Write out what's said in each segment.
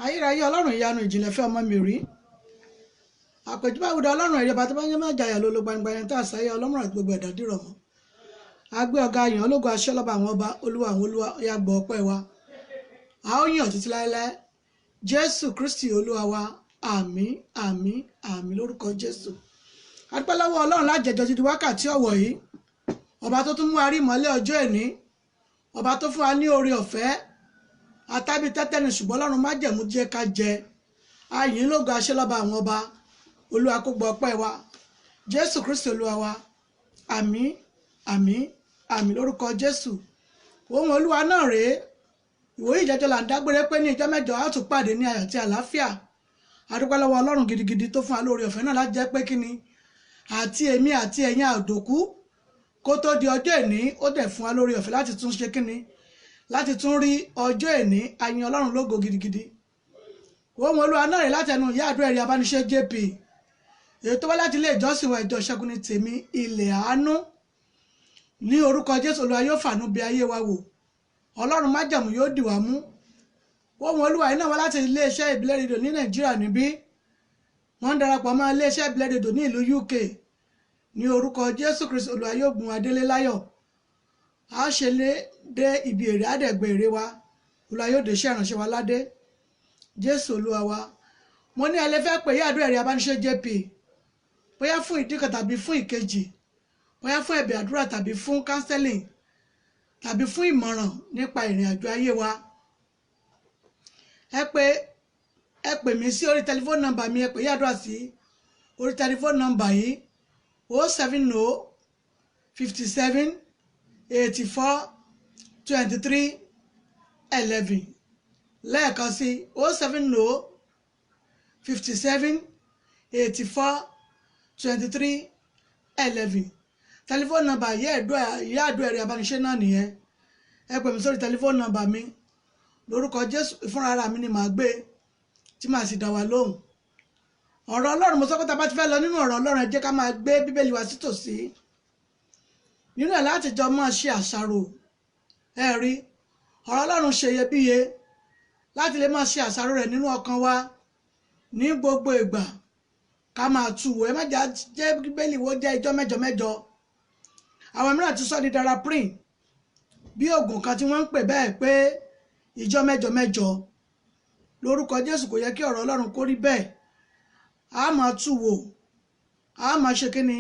ayérayé ọlọ́run ìyanu ìjìnlẹ̀ fẹ́ ọmọ mi rí àpèjúbáwùdà ọlọ́run ẹ̀rí ọba tó bá ń yẹ má jàyà ló lo gbangbanya tá a sáyé ọlọ́run àti gbogbo ẹ̀dá dìrọ̀ mọ́ agbé ọ̀gá yàn ológun aṣọ́lọ́ba àwọn ọba olúwa àwọn olúwa ó yá gbọ́ ọpẹ́ wa a ó yàn títí láéláé jésù kristi olúwa wa àmín àmín àmín lórúkọ jésù a dúpẹ́ lọ́wọ́ ọlọ́run lájẹjọ ti di wákàtí ọ̀wọ̀ yìí ọba tó tún mú wa rí ìmọ́lẹ̀ ọjọ́ ẹ̀ní ọba tó fún wa ní oore ọ̀fẹ́ àtàbí tẹ́tẹ́ni ṣùgbọ́n ọlọ́run má jẹ̀mú jẹ́ ká jẹ àyìn lógo aṣọ́lọ́ba àwọn ọba olúwa kó gbọ́ ọpẹ́ wa jésù kristi olúwa wa àmín àmín àmín lórúkọ jésù ohun olúwa náà rèé ìwòye ìjẹjọ là ń dágbére pé ní ìjọ mẹ́jọ á tún pàdé ní ayọ̀ àti àlàáfíà a dúpẹ́ lọ́wọ́ ọlọ́run gidigidi tó fún wa lóore ọ̀fẹ́ náà láti jẹ́ pé kíni àti èmi àti ẹ̀yin àdòkú kó tó di ọjọ́ ẹ̀ní ó dẹ̀ fún wa lóore ọ̀fẹ́ láti tún ṣe kíni láti tún rí ọjọ́ ẹ̀ní ayin ọlọ́run lógo gidigidi ohun olúwa náà rèé láti ẹnu ìyá àdúrà ẹ̀rí abániṣe jp èyí tó wá láti ilé ìjọsìn wa ìjọ Ṣẹ́gun ní tèmi ilẹ̀ àánú ní orúkọ jésù olúwa yóò fàánú bí ayé wa wò ọlọ́run májẹ̀mú yóò dì wá mú ohun olúwa yìí náà wá láti iléeṣẹ́ ìbílẹ̀ rédíò ní nàìjíríà níbí wọ́n ń darapọ̀ mọ́ iléeṣẹ́ ìbílẹ̀ rédíò ní ìlú uk ní orúkọ jésù kristu olúwa yóò gùn wa délé láyọ̀ a ṣe lé dé ibi èrè àdẹ̀gbẹ̀ èrè wa olúwa yóò dé iṣẹ́ ìránṣẹ́ wa ládé jésù olúwa wa mo ní ẹlẹ́fẹ́ pé yá àdúrà ẹ̀rí abániṣe jp bóyá fún ìdí kan tàbí fún ìkejì bóyá fún ẹ̀bẹ̀ àdúrà tàbí fún counseling tàbí fún ìmọ̀ràn nípa ìrìn àjò ayé wa ẹ pè mí sí orí tẹlifóònù nọ́mbà mi ẹ pè yàdúrà sí orí tẹlifóònù nọ́mbà yìí 070 57 84 23 11 lẹ́ẹ̀kan sí 070 57 84 23 11 tẹlifóònù nọ́mbà ìyá àdúrà ẹ̀rí abániṣe náà nìyẹn ẹ pè mí sórí tẹlifóònù nọ́mbà mi lórúkọ jésù ìfúnra ara mi ni màá gbé tí màá sì dá wa lóhùn ọ̀rọ̀ ọlọ́run mo sọ pé tá a bá ti fẹ́ lọ nínú ọ̀rọ̀ ọlọ́run ẹ jẹ́ ká máa gbé bíbélì wa sí tòsí nínú ẹ̀ láti jọ máa ṣe àṣàrò ẹ rí ọ̀rọ̀ ọlọ́run ṣe iyebíye láti lè máa ṣe àṣàrò rẹ̀ nínú ọkàn wa ní gbogbo ìgbà ká máa tú wò ẹ má jẹ́ bíbélì wo jẹ́ ìjọ mẹ́jọ mẹ́jọ àwọn mìíràn ti sọ di daraprin bí oògùn kan tí wọ́n ń pè bẹ́ẹ̀ pé ìjọ mẹ́jọ mẹ́jọ lórúkọ jésù kò yẹ kí ọ̀rọ̀ ọlọ́run kó rí bẹ́ẹ̀ a máa tú wò a máa ṣe kíni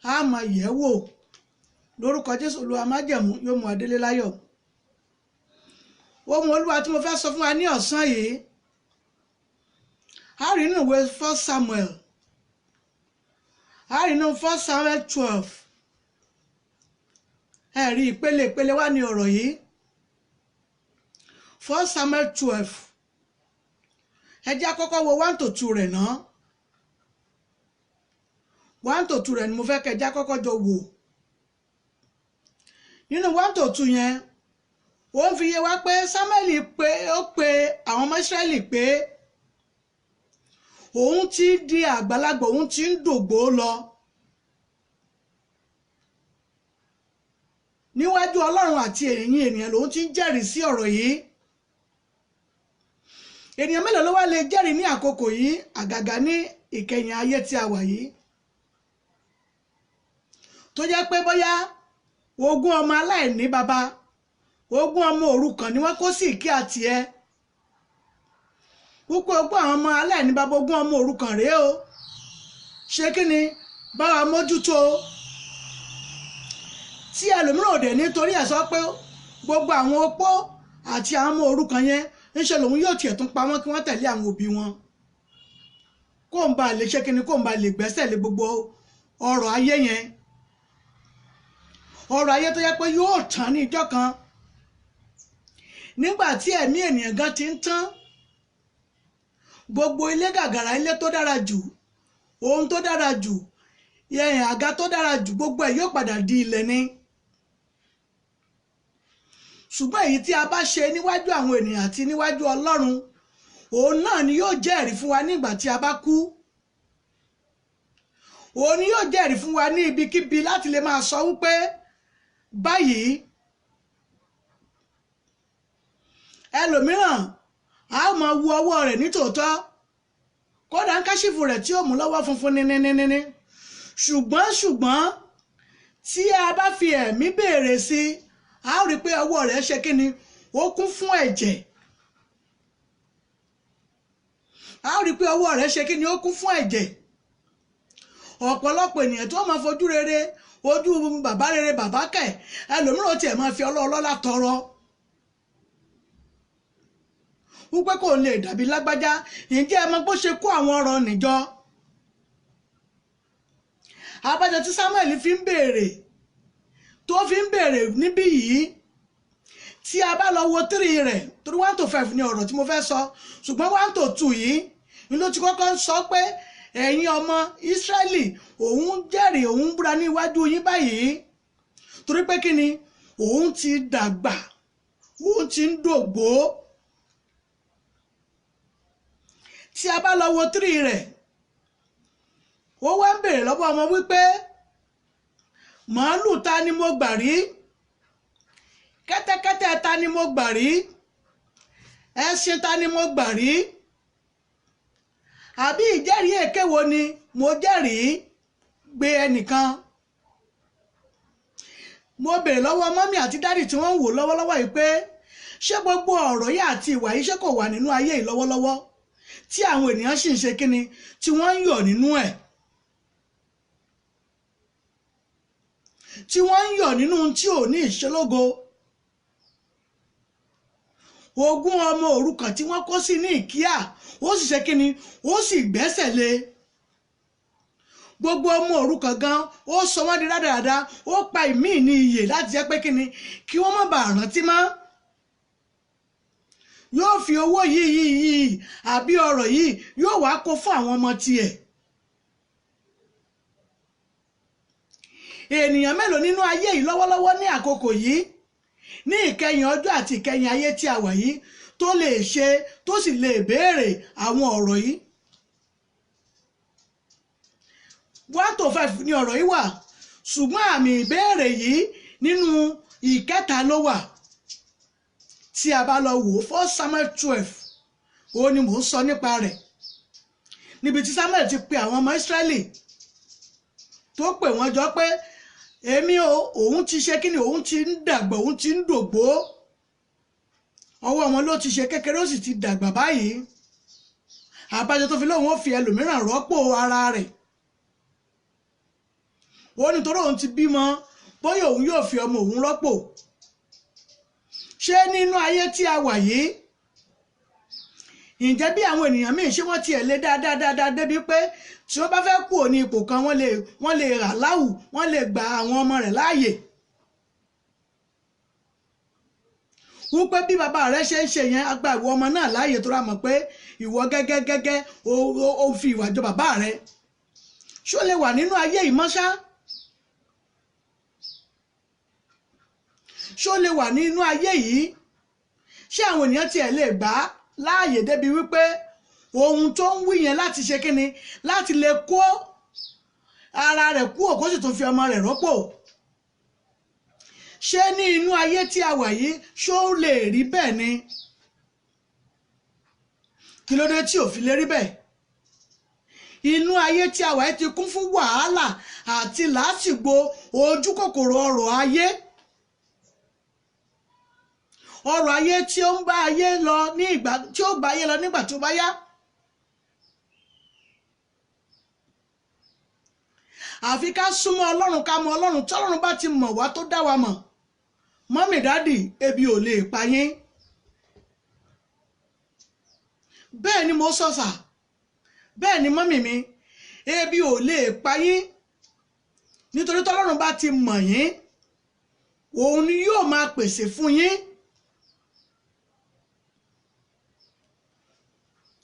a máa yẹ̀ wò lórúkọ jésù olúwa májẹ̀mú yóò mú adélé láyọ̀ ohun olúwa tí mo fẹ́ sọ fún wa ní ọ̀sán yìí a rí nínú ìwé 1 Samuel a rí nínú 1 Samuel 12 ẹ̀rí ìpele wá ní ọ̀rọ̀ yìí 1 Samuel 12 ẹ jẹ́ àkọ́kọ́ wo 1 to 2 rẹ̀ náà 1 to 2 rẹ̀ ni mo fẹ́ kẹ́ ẹ jẹ́ àkọ́kọ́ jọ wò nínú 1 to 2 yẹn ó ń fi yé wa pé Samuel ó pe àwọn ọmọ Ísírẹ́lì pé òun ti di àgbàlagbà òun ti ń dògbò lọ níwájú ọlọ́run àti ẹ̀yin ènìyàn lòun ti ń jẹ́rìí sí ọ̀rọ̀ yìí ènìyàn mélòó ló wá lè jẹ́rìí ní àkókò yìí àgàgà ní ìkẹyìn ayé tí a wà yìí tó jẹ́ pé bóyá ogún ọmọ aláìní baba ogún ọmọ òrukàn ni wọ́n kó sí ìkí àti ẹ púpọ̀ ogún àwọn ọmọ aláìní baba ogún ọmọ òrukàn rèé o ṣé kí ni báwa mójútó tí ẹlòmíràn òde nítorí ẹ̀ sọ pé gbogbo àwọn opó àti àwọn ọmọ òrukàn yẹn ńṣe lòun yóò tiẹ̀ tún pa wọ́n kí wọ́n tẹ̀lé àwọn òbí wọn kó ń ba lè ṣe kíni kó ń ba lè gbẹ́sẹ̀ lé gbogbo ọrọ̀ ayé yẹn ọrọ̀ ayé tó yẹ pé yóò tán ní ìjọ́ kan nígbà tí ẹ̀mí ènìyàn gan ti ń tán gbogbo ilé gàgàrà ilé tó dára jù ohun tó dára jù yẹn àga tó dára jù gbogbo ẹ̀ yóò padà di ilẹ̀ ni ṣùgbọ́n èyí tí a bá ṣe níwájú àwọn ènìyàn àti níwájú ọlọ́run òun náà ni yóò jẹ́ ẹ̀rí fún wa nígbà tí a bá kú òun ni yóò jẹ́ ẹ̀rí fún wa ní ibikíbi láti lè máa sọ wípé báyìí ẹlòmíràn á ó máa wo ọwọ́ rẹ̀ nítòótọ́ kódà ń káṣífù rẹ̀ tí ó mú lọ́wọ́ funfun níníníní ṣùgbọ́n tí a bá fi ẹ̀mí béèrè sí a ó rí pé ọwọ́ rẹ̀ ṣe kí ni ó kún fún ẹ̀jẹ̀ a ó rí pé ọwọ́ rẹ̀ ṣe kí ni ó kún fún ẹ̀jẹ̀ ọ̀pọ̀lọpọ̀ ènìyàn tó máa fojú rere ojú bàbá rere bàbá kẹ̀ ẹlòmíràn tiẹ̀ máa fi ọlọ́ọ̀lọ́lá tọrọ wípé kò lè dàbí lágbájá ǹjẹ́ ẹ mọ̀ bó ṣe kó àwọn ọ̀rọ̀ níjọ abájọ tí Samuel fi ń béèrè tó fi ń béèrè níbí yìí tí a bá lọ wo 3 rẹ̀ torí 1 to 5 ni ọ̀rọ̀ tí mo fẹ́ sọ ṣùgbọ́n 1 to 2 yìí ni ló ti kọ́kọ́ sọ pé ẹ̀yin ọmọ Ísírẹ́lì òun jẹ́rìí òun búra ní iwájú yín báyìí torí pé kí ni òun ti dàgbà òun ti ń dògbó tí a bá lọ wo 3 rẹ̀ ó wá ń béèrè lọ́wọ́ ọmọ wípé màálù ta ni mo gbà rí kẹ́tẹ́kẹ́tẹ́ ta ni mo gbà rí ẹṣin ta ni mo gbà rí àbí ìjẹ́rìí èké wo ni mo jẹ́rìí gbé ẹnìkan mo béèrè lọ́wọ́ mọ́mí àti dádì tí wọ́n ń wò lọ́wọ́lọ́wọ́ yìí pé ṣé gbogbo ọ̀rọ̀ yìí àti ìwà yìí ṣé kò wà nínú ayé yìí lọ́wọ́lọ́wọ́ tí àwọn ènìyàn sì ń ṣe kíni tí wọ́n ń yọ̀ nínú ẹ̀ tí wọ́n ń yọ̀ nínú tí ò ní ìṣelógo ogún ọmọ òrukàn tí wọ́n kó sí ní ìkíà ó sì ṣe kíni ó sì gbẹ́sẹ̀ lé gbogbo ọmọ òrukàn gan ó sọ wọ́n di rádaràda ó pa ìmíì ní iyè láti jẹ́ pé kíni kí wọ́n má bàa rántí mọ́ yóò fi owó yìí àbí ọrọ̀ yìí yóò wá kó fún àwọn ọmọ tiẹ̀ ènìyàn mélòó nínú ayé yìí lọ́wọ́lọ́wọ́ ní àkókò yìí ní ìkẹyìn ọjọ́ àti ìkẹyìn ayé tí a wà yìí tó lè ṣe tó sì lè béèrè àwọn ọ̀rọ̀ yìí 1 to 5 ni ọ̀rọ̀ yìí wà ṣùgbọ́n àmì ìbéèrè yìí nínú ìkẹta ló wà tí a bá lọ wò 1 Samuel 12 òun ni mò ń sọ nípa rẹ̀ níbi tí Samuel ti pe àwọn ọmọ Ísírẹ́lì tó pè wọ́n jọ pé èmi òun ti ṣe kí ni òun ti ń dàgbà òun ti ń dògbó ọwọ́ wọn ló ti ṣe kékeré ó sì ti dàgbà báyìí àbájọ tó fi lóun ó fi ẹlòmíràn rọ́pò ara rẹ̀ ó nítorí òun ti bímọ bóyá òun yóò fi ọmọ òun rọ́pò ṣé nínú ayé tí a wà yìí ǹjẹ́ bí àwọn ènìyàn míì ṣé wọ́n tiẹ̀ lé dáadáa débi pé tí wọ́n bá fẹ́ kú ní ipò kan wọ́n lè rà láwù wọ́n lè gba àwọn ọmọ rẹ̀ láàyè wípé bí bàbá rẹ̀ ṣe ń ṣe yẹn agba ìwọ ọmọ náà láàyè tó rà mọ̀ pé ìwọ gẹ́gẹ́ ó fi ìwà jọ bàbá rẹ̀ ṣó lè wà nínú ayé ìmọ́ṣá ṣó lè wà nínú ayé yìí ṣé àwọn ènìyàn tiẹ̀ lè gbà á láàyè débi wípé ohun tó ń wí yẹn láti ṣe kíni láti lè kó ara rẹ̀ kúrò kó sì tún fi ọmọ rẹ̀ rọ́pò ṣé ní inú ayé tí a wà yìí ṣó lè rí bẹ́ẹ̀ ni kí ló dé tí ò fi lè rí bẹ́ẹ̀ inú ayé tí a wà yìí ti kún fún wàhálà àti làásìgbò ojú kòkòrò ọrọ̀ ayé ọrọ̀ ayé tí ó ń bá ayé lọ ní ìgbà tí ó bá ayé lọ nígbà tó bá yá àfi ká súnmọ́ Ọlọ́run ká mọ Ọlọ́run tí Ọlọ́run bá ti mọ̀ wá tó dá wa mọ̀ mọ́mì dádì ebi ò lè pa yín bẹ́ẹ̀ ni mo sọ̀sà bẹ́ẹ̀ ni mọ́mì mi ebi ò lè pa yín nítorí tí Ọlọ́run bá ti mọ̀ yín òun ni yóò máa pèsè fún yín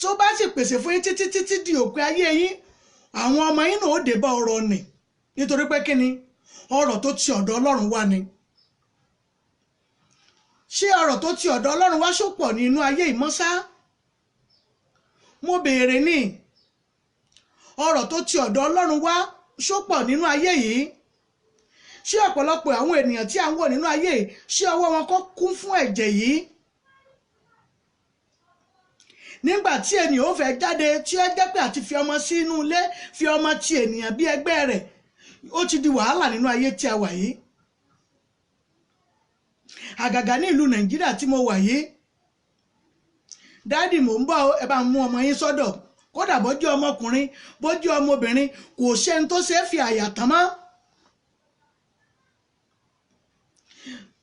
tó bá sì pèsè fún yín títí di òpin ayé yín àwọn ọmọ yín náà ó dé bá ọrọ̀ nì nítorí pé kíni ọrọ̀ tó ti ọ̀dọ̀ Ọlọ́run wá ni ṣé ọrọ̀ tó ti ọ̀dọ̀ Ọlọ́run wá ṣòpọ̀ ní inú ayé ìmọ́sá mo béèrè ní ọrọ̀ tó ti ọ̀dọ̀ Ọlọ́run wá ṣòpọ̀ nínú ayé yìí ṣé ọ̀pọ̀lọpọ̀ àwọn ènìyàn tí à ń wò nínú ayé yìí ṣé ọwọ́ wọn kò kún fún ẹ̀jẹ̀ yìí nígbà tí ènìyàn ó fẹ́ jáde tí ó jẹ́ pé àti fi ọmọ sí inú ilé fi ọmọ ti ènìyàn bí ẹgbẹ́ rẹ̀ ó ti di wàhálà nínú ayé tí a wà yìí. Àgàgà ní ìlú Nàìjíríà tí mo wà yìí, dáàdì mò ń bọ̀ ẹ bá mú ọmọ yín sọ́dọ̀, kódà bó jẹ́ ọmọkùnrin bó jẹ́ ọmọbìnrin kò sẹ́ni tó ṣe é fi àyà tán mọ́.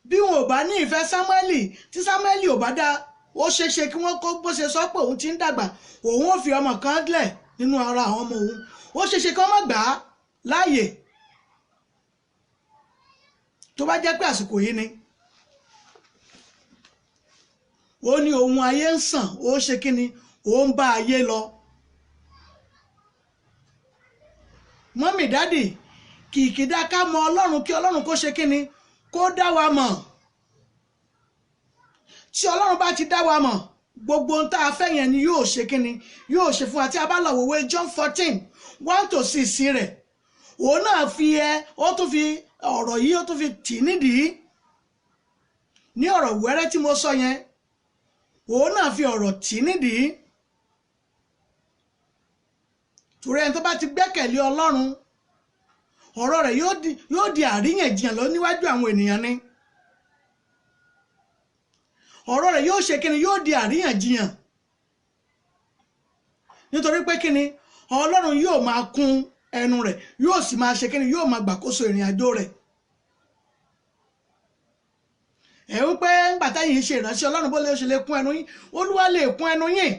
Bí wọn ò bá ní ìfẹ́ Sámúẹ́lì, tí Sámúẹ́lì ò bá dá, ó ṣeéṣe kí wọ́n kó bó ṣe sọ pé òun ti ń dàgbà òun ò fi ọmọ kan lẹ̀ nínú ara àwọn ọmọ òun, ó ṣeéṣe kí wọ́n má gbà á láàyè tó bá jẹ́ pé àsìkò yìí ni. Ó ní ohun ayé ń sàn, ó ṣe kí ni, ó ń bá ayé lọ. Mọ́mì dádì, kìkìdá ká mọ Ọlọ́run kí Ọlọ́run kó ṣe kí ni, kó dá wa mọ̀. Tí Ọlọ́run bá ti dá wa mọ̀, gbogbo ohun tá a fẹ́ yẹn ni yóò ṣe kí ni, yóò ṣe fún wa. Tí a bá lọ wòwe John 14:1-6 rẹ̀, òun náà ó tún fi ọ̀rọ̀ yìí ó tún fi tì nídìí ní ọ̀rọ̀ wẹ́rẹ́ tí mo sọ yẹn, òun náà fi ọ̀rọ̀ tì nídìí. Torí ẹni tó bá ti gbẹ́kẹ̀lé Ọlọ́run, ọ̀rọ̀ rẹ̀ yóò di àríyànjiyàn lọ níwájú àwọn ènìyàn ni. Ọ̀rọ̀ rẹ̀ yóò ṣe kíni, yóò di àríyànjiyàn. Nítorí pé kíni, Ọlọ́run yóò máa kún ẹnu rẹ̀, yóò sì máa ṣe kíni, yóò máa gbàkóso ìrìn àjò rẹ̀. Ẹ wí pé ńgbà táyìn ṣe ìránṣẹ́ Ọlọ́run bó lè ṣe lè kún ẹnu yín, Olúwa lè kún ẹnu yín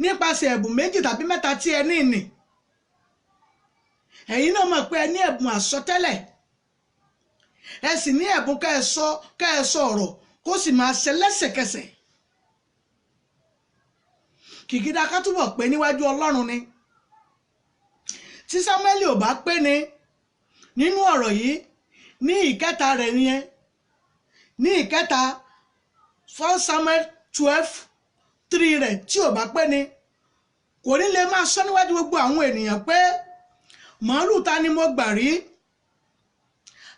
nípasẹ̀ ẹ̀bùn 2 tàbí 3 tí ẹ ní ìní. Ẹ̀yin náà mọ̀ pé ẹ ní ẹ̀bùn àsọtẹ́lẹ̀, ẹ sì ní ẹ̀bùn ká ẹ sọ ọ̀rọ̀ kó sì máa ṣe lẹ́sẹ̀kẹsẹ̀. Kìkìdá ká túbọ̀ pé níwájú Ọlọ́run ni. Tí Sámúẹ́lì ò bá pé ni nínú ọ̀rọ̀ yìí, ní ìkẹta rẹ̀ nìyẹn, ní ìkẹta 1 Samuel 12:3 rẹ̀ tí ò bá pé ni, kò ní lè máa sọ níwájú gbogbo àwọn ènìyàn pé màálù ta ni mo gbà rí,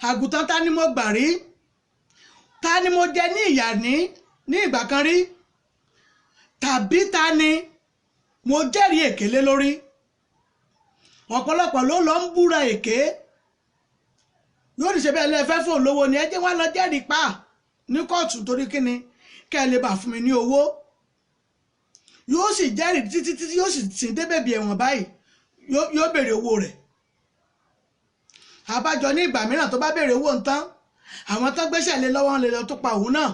àgùntàn ta ni mo gbà rí, ta ni mo jẹ ní ìyà ní ìgbà kan rí, tàbí ta ni mo jẹ́rìí èké lé lórí. Ọ̀pọ̀lọpọ̀ ló lọ ń búra èké, yóò ní ṣe bẹ́ẹ̀ lẹ́fẹ́ fún olówó ni, ẹ jẹ́ wá lọ jẹ́rìí pa ní kóòtù torí kíni, kẹ́ ẹ lè bà fún mi ní owó. Yóò sì jẹ́rìí títí yóò sì tì dé bèbè ẹ̀wọ̀n báyìí, yóò béèrè owó rẹ̀. Àbájọ ní ìgbà mìíràn tó bá béèrè owó ń tán, àwọn tó gbéṣẹ́ lé lọ́wọ́ lè lọ tó pa òun náà,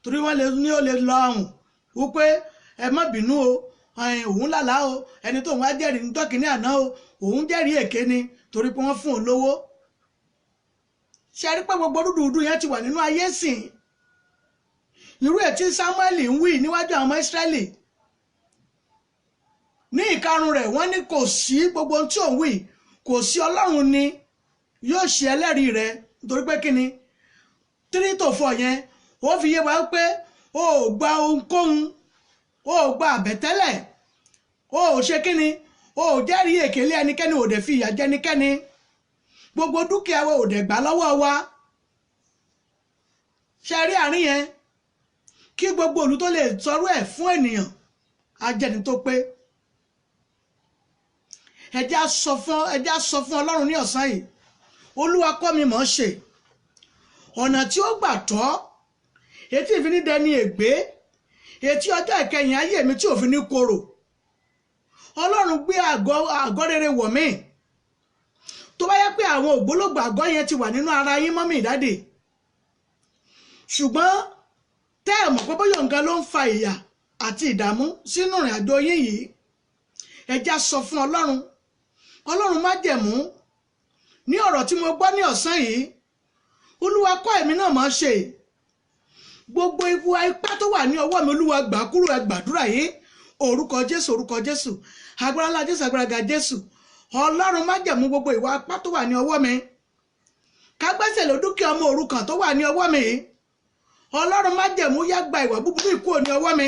torí wọ́n lè ní ó lè lọ ọ̀hún wípé ẹ má bínú o, òun lálàá o, ẹni tó ń wá jẹ́rìí ní tọ́kì ní àná o, òun jẹ́rìí èké ni torí pé wọ́n fún òun lówó. Ṣe rí pé gbogbo dúdúdú yẹn ti wà nínú ayé sìn. Irú ẹ̀ tí Sámúẹ́lì ń wí níwájú àwọn ọmọ Ísírẹ́lì ní ìkarùn rẹ̀, wọ́n ní kò sí gbogbo ohun tí òun wí, kò sí Ọlọ́run ni yóò ṣe ẹlẹ́rìí rẹ̀. Nítorí pé kíni 3-4 yẹn ó fi yé wa pé o ò gba ohunkóhun, o ò gba àbẹ̀tẹ́lẹ̀, o ò ṣe kíni, o ò jẹ́rìí èké lé ẹnikẹ́ni, ò dẹ̀ fi ìyà jẹ ẹnikẹ́ni, gbogbo dúkìá wa ò dẹ̀ gbà lọ́wọ́ wa. Ṣe rí àárín yẹn, kí gbogbo olú tó lè sọrú ẹ̀ fún ènìyàn ajẹni tó pé. Ẹ jẹ́ á sọ fún Ọlọ́run ní ọ̀sán yìí, Olúwa kọ́ mi mọ̀ ṣe ọ̀nà tí ó gbà tọ́, etí ìfi ní dẹni ègbé, etí ọjọ́ ìkẹyìn ayé mi tí òfin ní korò. Ọlọ́run gbé àgọ́ rere wọ̀ mí. Tó bá yẹ pé àwọn ògbólógbò àgọ́ yẹn ti wà nínú ara yín mọ́mì ìdádì, ṣùgbọ́n tẹ́ ẹ̀ mọ̀ pé bóyá nǹkan ló ń fa ìyà àti ìdààmú sínú ìrìn àjò yín yìí, ẹ já sọ fún Ọlọ́run. Ọlọ́run májẹ̀mú, ní ọ̀rọ̀ tí mo gbọ́ ní ọ̀sán yìí, Olúwa kọ́ èmi náà mọ̀ ṣe. Gbogbo ipá tó wà ní ọwọ́ mi, Olúwa gbà kúrò, ẹ gbàdúrà yìí, orúkọ Jésù, orúkọ Jésù, agbára ńlá Jésù, agbára ga Jésù. Ọlọ́run májẹ̀mú gbogbo ìwà ipá tó wà ní ọwọ́ mi, kágbẹ́sẹ̀ lé dúkìá ọmọ òrukàn tó wà ní ọwọ́ mi, Ọlọ́run májẹ̀mú yá gba ìwà búburú ìkúrò ní ọwọ́ mi.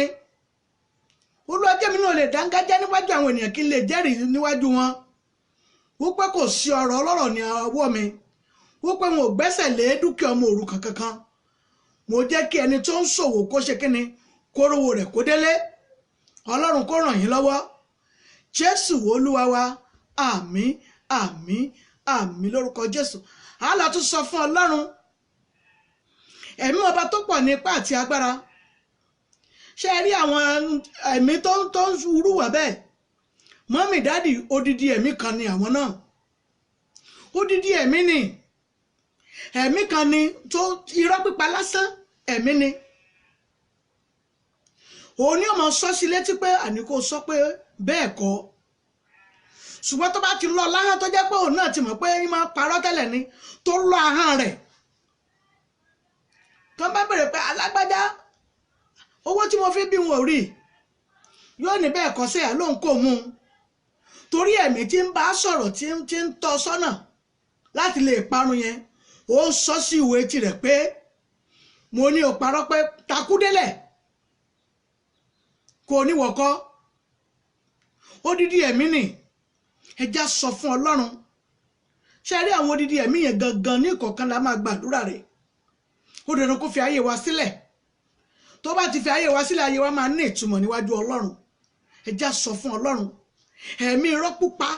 Olúwa jẹ́ mi náà lè dángájá níwájú àwọn ènìyàn kí n lè jẹ́rìí níwájú wọn wípé kò sí ọ̀rọ̀ ọlọ́rọ̀ ní ọwọ́ mi, wípé wọn ò gbẹ́sẹ̀ lé dúkìá ọmọ òrukàn kankan. Mo jẹ́ kí ẹni tó ń ṣòwò kó ṣe kíni, kó rówó rẹ̀ kó délé. Ọlọ́run kó ràn yín lọ́wọ́. Jésù Olúwa wa, àmín àmín àmín lórúkọ Jésù. A lọ tún sọ fún Ọlọ́run, ẹ̀mí ọba tó pọ̀ ní ipá àti agbára. Ṣé ẹ rí àwọn ẹ̀mí tó ń rúwà bẹ́ẹ̀? Mọ́mì dádì, odidi ẹ̀mí kan ni àwọn náà. Odidi ẹ̀mí ni. Ẹ̀mí kan ni tó irọ́ pípa lásán, ẹ̀mí ni. Òun ni ó máa sọ sí létí pé àní kò sọ pé bẹ́ẹ̀ kọ́. Ṣùgbọ́n tó bá ti lọ láhán tó jẹ́ pé òun náà ti mọ̀ pé í máa parọ́ tẹ́lẹ̀ ni, tó lọ ahọ́n rẹ̀. Tó bá bèrè pé alágbájá, owó tí mo fi bí wọn ò rí, yóò ní bẹ́ẹ̀ kọ́ sí ẹ̀ lóhun kò mú un. Torí ẹ̀mí tí ń bá sọ̀rọ̀ tí ń tọ́ sọ́nà láti lè parun yẹn, ó sọ sí ìwé tirẹ̀ pé mo ní ò parọ́ pé takúdélẹ̀ kò ní wọ̀kọ́. Odidi ẹ̀mí ni. Ẹja sọ fún Ọlọ́run. Ṣé rí àwọn odidi ẹ̀mí yẹn gangan ní ìkọ̀ọ̀kan la máa gbàdúrà rẹ̀. Ó dandan kó fi ayé wa sílẹ̀. Tó bá ti fi ayé wa sílẹ̀, ayé wa máa ní ìtumọ̀ níwájú Ọlọ́run. Ẹja sọ fún Ọlọ́run. Ẹ̀mí irọ́ pípa,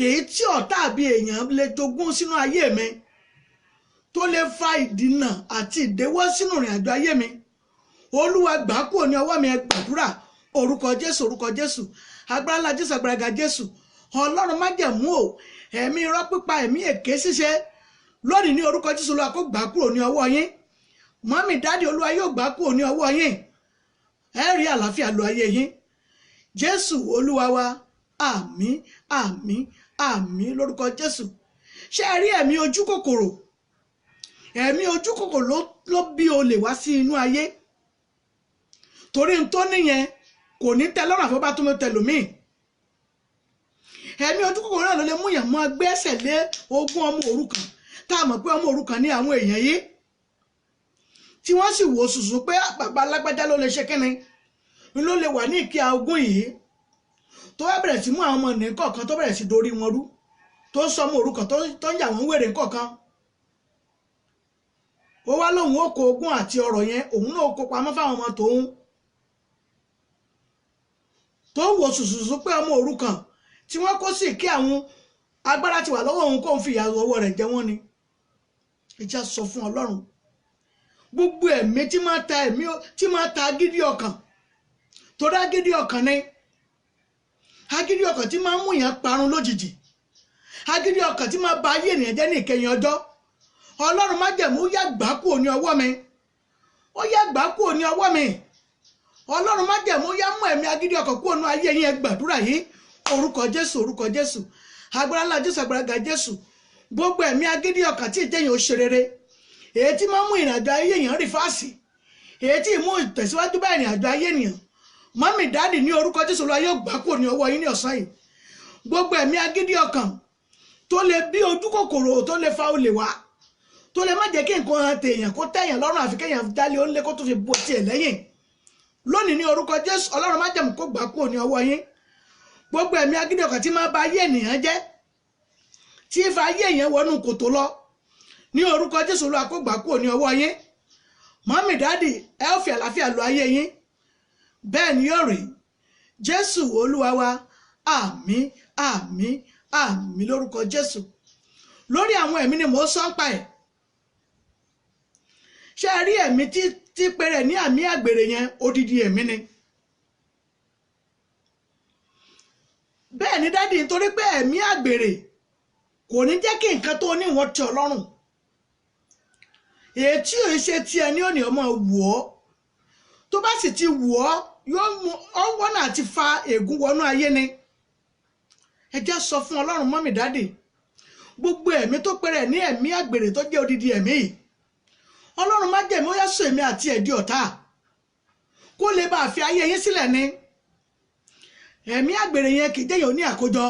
èyí tí ọ̀tá àbí èèyàn lè jogún sínú ayé mi, tó lè fa ìdínà àti ìdéwọ́ sínú ìrìn àjò ayé mi. Olúwa gbà kúrò ní ọwọ́ mi, ẹ gbàdúrà. Orúkọ Jésù, orúkọ Jésù. Agbára ńlá Jésù, agbára ga Jésù. Ọlọ́run májẹ̀mú o, ẹ̀mí irọ́ pípa, ẹ̀mí èké ṣíṣe, lónìí ní orúkọ Jésù, Olúwa kó gbà kúrò ní ọwọ́ yín. Mọ́mì dádì, Olúwa yóò gbà kúrò ní ọwọ́ yín. Ẹ rí àlàáfíà lo ayé yín. Jésù Olúwa wa, àmín àmín àmín lórúkọ Jésù. Ṣé ẹ rí ẹ̀mí ojú kòkòrò? Ẹ̀mí ojú kòkòrò ló bí olè wá sí inú ayé. Torí n tó níyẹn kò ní tẹ́ lọ́rùn àfọ́bá tó mọ́ tẹlòmíì. Ẹ̀mí ojú kòkòrò náà ló lè mú yàn mọ́ gbẹ́sẹ̀ lé ogún ọmọ òrukàn, tá a mọ̀ pé ọmọ òrukàn ní àwọn èèyàn yìí, tí wọ́n sì wò sùsù pé bàbá alágbájá ló lè ṣe kíni, ló lè wà ní ìkíà ogún yìí. Tó wá bẹ̀rẹ̀ sí mú àwọn ọmọ nìkọ̀ọ̀kan, tó bẹ̀rẹ̀ sí dorí wọn rú, tó ń sọ ọmọ òrukàn tó ń yà wọ́n wèrè nìkọ̀ọ̀kan. Ó wá lóhun ó kó ogún àti ọrọ̀ yẹn, òun náà kó pamọ́ fáwọn ọmọ tòun. Tó ń wò sùsù pé ọmọ òrukàn tí wọ́n kó sí kí àwọn agbára ti wà lọ́wọ́ òun kó ń fi ìyàwó ọwọ́ rẹ̀ jẹ wọ́n ni. Ẹ já sọ fún Ọlọ́run. Gbogbo ẹ̀mí tí máa ta agídí ọkàn, tó dá agídí ọkàn ni. Agídí ọkàn tí máa ń mú yàn parun lójijì. Agídí ọkàn tí máa ba ayé ènìyàn jẹ́ ní ìkẹyìn ọjọ́. Ọlọ́run májẹ̀mú, ó yá gbà kúrò ní ọwọ́ mi. Ó yá gbà kúrò ní ọwọ́ mi. Ọlọ́run májẹ̀mú, ó yá mú ẹ̀mí agídí ọkàn kúrò ní ayé yín, ẹ gbàdúrà yìí. Orúkọ Jésù, orúkọ Jésù. Agbára ńlá Jésù, agbára ga Jésù. Gbogbo ẹ̀mí agídí ọkàn tí ìjẹyìn ó ṣe rere, èyí tí máa ń mú ìrìnàjò ayé èèyàn rí fáàsì, èyí tí ìmú ìtẹ̀síwájú bá ìrìnàjò ayé ènìyàn. Mọ́mì dádì, ní orúkọ Jésù, Olúwa yóò gbà kúrò ní ọwọ́ yín ní ọ̀sán yìí. Gbogbo ẹ̀mí agídí ọkàn tó lè bí ojú kòkòrò, tó lè fa olè wá, tó lè má jẹ́ kí nǹkan hàn tèèyàn kó tẹ̀yàn lọ́rùn àfi kéèyàn dálé ó ń lé kó tó fi bo tiẹ̀ lẹ́yìn. Lónìí ní orúkọ Jésù, Ọlọ́run májẹ̀mú kó gbà kúrò ní ọwọ́ yín. Gbogbo ẹ̀mí agídí ọkàn tí máa ba ayé ènìyàn jẹ́, tí fa ayé èèyàn wọnú kòtò lọ, ní orúkọ Jésù, Olúwa kó gbà kúrò ní ọwọ́ yín. Mọ́mì dádì, ẹ ó fi àlàáfíà lo ayé yín. Bẹ́ẹ̀ ni yóò rí. Jésù Olúwa wa, àmín àmín àmín lórúkọ Jésù. Lórí àwọn ẹ̀mí ni mò ń sọ ń pa ẹ̀. Ṣé ẹ rí ẹ̀mí tí pèrè ní àmì àgbèrè yẹn? Odidi ẹ̀mí ni. Bẹ́ẹ̀ ni dádì, nítorí pé ẹ̀mí àgbèrè kò ní jẹ́ kí nǹkan tó ní wọ́n tẹ́ ọ lọ́rùn. Èyí tí ò ṣe tiẹ̀ ní òní ọmọ wù ọ́, tó bá sì ti wù ọ́, yóò mú ọwọ́ náà ti fa ègún wọnú ayé ni. Ẹ jẹ́ sọ fún Ọlọ́run, mọ́mì dádì, gbogbo ẹ̀mí tó pèrè ní ẹ̀mí àgbèrè tó jẹ́ odidi ẹ̀mí yìí, Ọlọ́run májẹ̀mú, ó yá sọ èmi àti ẹ̀ di ọ̀tá, kó lè bá fi ayé yín sílẹ̀ ni. Ẹ̀mí àgbèrè yẹn kì í jẹ́yàn ní àkójọ.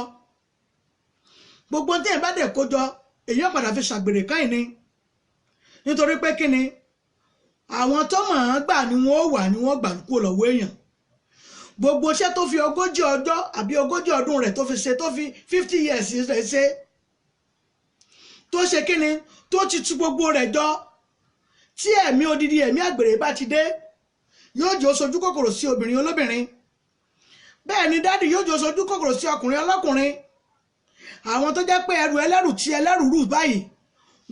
Gbogbo tí ẹ̀ bá dẹ̀ kójọ, èyàn padà fi ṣàgbèrè káyìn ni. Nítorí pé kí ni? Àwọn tó mọ̀ ọ́n gbà ni wọ́n wà ní wọ́n gbà kúrò lọ́wọ́ èèyàn. Gbogbo iṣẹ́ tó fi 40 ọjọ́ àbí 40 ọdún rẹ̀ tó fi ṣe, tó fi 50 years rẹ̀ ṣe, tó ṣe kí ni? Tó ti tú gbogbo rẹ̀ jọ. Tí ẹ̀mí odidi ẹ̀mí àgbèrè bá ti dé, yóò jẹ́ ó sojú kòkòrò sí obìnrin olóbìnrin. bẹ́ẹ̀ ni dádì yóò jọ sojú kòkòrò sí ọkùnrin ọlọ́kùnrin àwọn tó jẹ́ pé ẹrù ẹlẹ́rù tí ẹlẹ́rù rù báyìí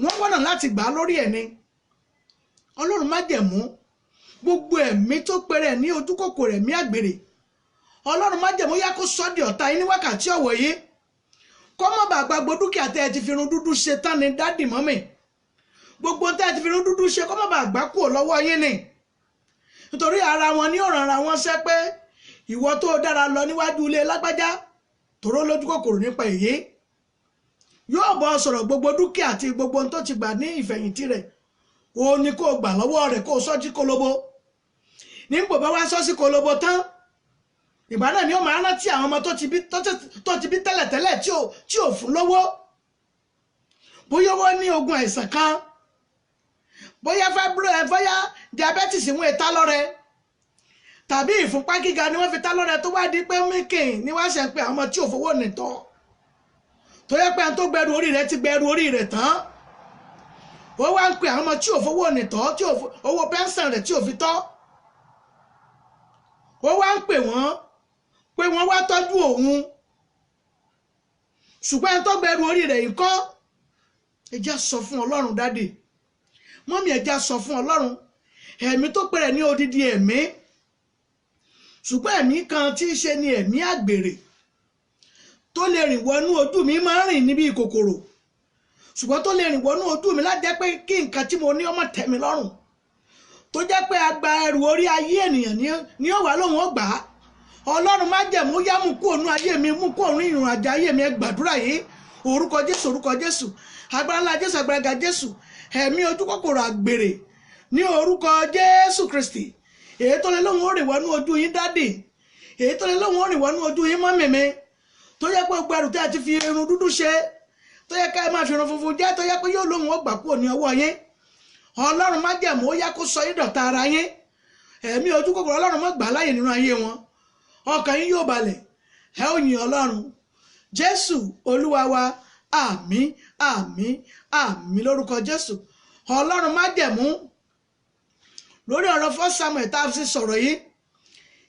wọ́n wọ́nà láti gbà á lórí ẹ̀ ni. Ọlọ́run májẹ̀mú gbogbo ẹ̀mí tó pèrè ní ojú kòkòrò ẹ̀mí àgbèrè Ọlọ́run májẹ̀mú yá kó sọ́ di ọ̀tá yín ní wákàtí ọ̀wọ̀ yìí kó má bàa gbàgbọ́ dúkìá tẹ́ ẹ ti fi irun dúdú ṣe tán ni dádì mọ́mì gbogbo tẹ́ ẹ ti fi irun dúdú ṣe kó má bàa gbà kúrò lọ́wọ́ yín ni nítorí ara wọn ní ọ̀ràn ara wọn ṣẹ́ pé ìwọ tó dára lọ níwájú ilé lágbájá tòró lójú kòkòrò nípa èyí yóò bọ́ sọ̀rọ̀ gbogbo dúkìá àti gbogbo tó ti gbà ní ìfẹ̀yìntì rẹ̀ òun ni kò gbà lọ́wọ́ rẹ̀ kó sọ́ sí kolobo nípò bá wá sọ́ sí kolobo tán ìgbà náà ni ó máa rántí àwọn ọmọ tó ti bí tẹ́lẹ̀tẹ́lẹ̀ tí ò fún lówó bóyá wọ́n ní ogun àìsàn kan bóyá diabetes wọn ta lọ́rẹ tàbí ìfúnpá gíga ni wọ́n fi ta lọ́rẹ tó wá di pé míkìn ni wọ́n ṣe ń pe àwọn ọmọ tí ò fowó nìtọ́ tó yẹ pé àwọn tó gbẹrù orí rẹ̀ ti gbẹrù orí rẹ̀ tán ó wá ń pe àwọn ọmọ tí ò fowó nìtọ́ tí owó pẹ́ńsàn rẹ̀ tí ò fi tọ́ ó wá ń pè wọ́n pé wọ́n wá tọ́jú òun ṣùgbọ́n ẹni tó gbẹrù orí rẹ̀ yìí kọ́ ẹ jẹ́ sọ fún Ọlọ́run dádì mọ́mí ẹ jẹ́ sọ fún Ọlọ́run ẹ̀mí tó pèrè ní odidi ẹ̀mí ṣùgbọ́n ẹ̀mí kan tí í ṣe ni ẹ̀mí àgbèrè tó lè rìn wọnú ojú mi máa ń rìn níbi ìkòkòrò ṣùgbọ́n tó lè rìn wọnú ojú mi láti jẹ́ pé kí nǹkan tí mo ní ọmọ tẹ́ mi lọ́rùn tó jẹ́ pé agba ẹrù orí ayé ènìyàn ní ó wà lóhun ó gbà á Ọlọ́run má jẹ̀mú yá mú kó ònú ayé mi mú kó ònú ìrìn àjò ayé mi ẹ gbàdúrà yìí orúkọ Jésù agbára ńlá Jésù agbára Jésù ẹ̀mí ojú kòkòrò àgbèrè ní orúkọ Jésù Kristi èyí tó lè lóhun ó rìn wọnú ojú yín dádì èyí tó lè lóhun ó rìn wọnú ojú yín mọ́mì mi tó yẹ pé gbogbo ẹrù tí a ti fi irun dúdú ṣe tó yẹ ká ẹ máa fi irun funfun jẹ́ tó yẹ pé yóò lóhun ó gbà kúrò ní ọwọ́ yín Ọlọ́run má jẹ̀mú ó yá kó sọ yín dọ̀tá ara yín ẹ̀mí ojú kòkòrò Ọlọ́run má gbà láàyè nínú ayé wọn ọkàn yín yóò balẹ̀ ẹ ó yin Ọlọ́run Jésù Olúwa wa àmín àmín àmín lórúkọ Jésù Ọlọ́run má jẹ̀mú lórí ọ̀rọ̀ 1 Samuel tá a fi sọ̀rọ̀ yìí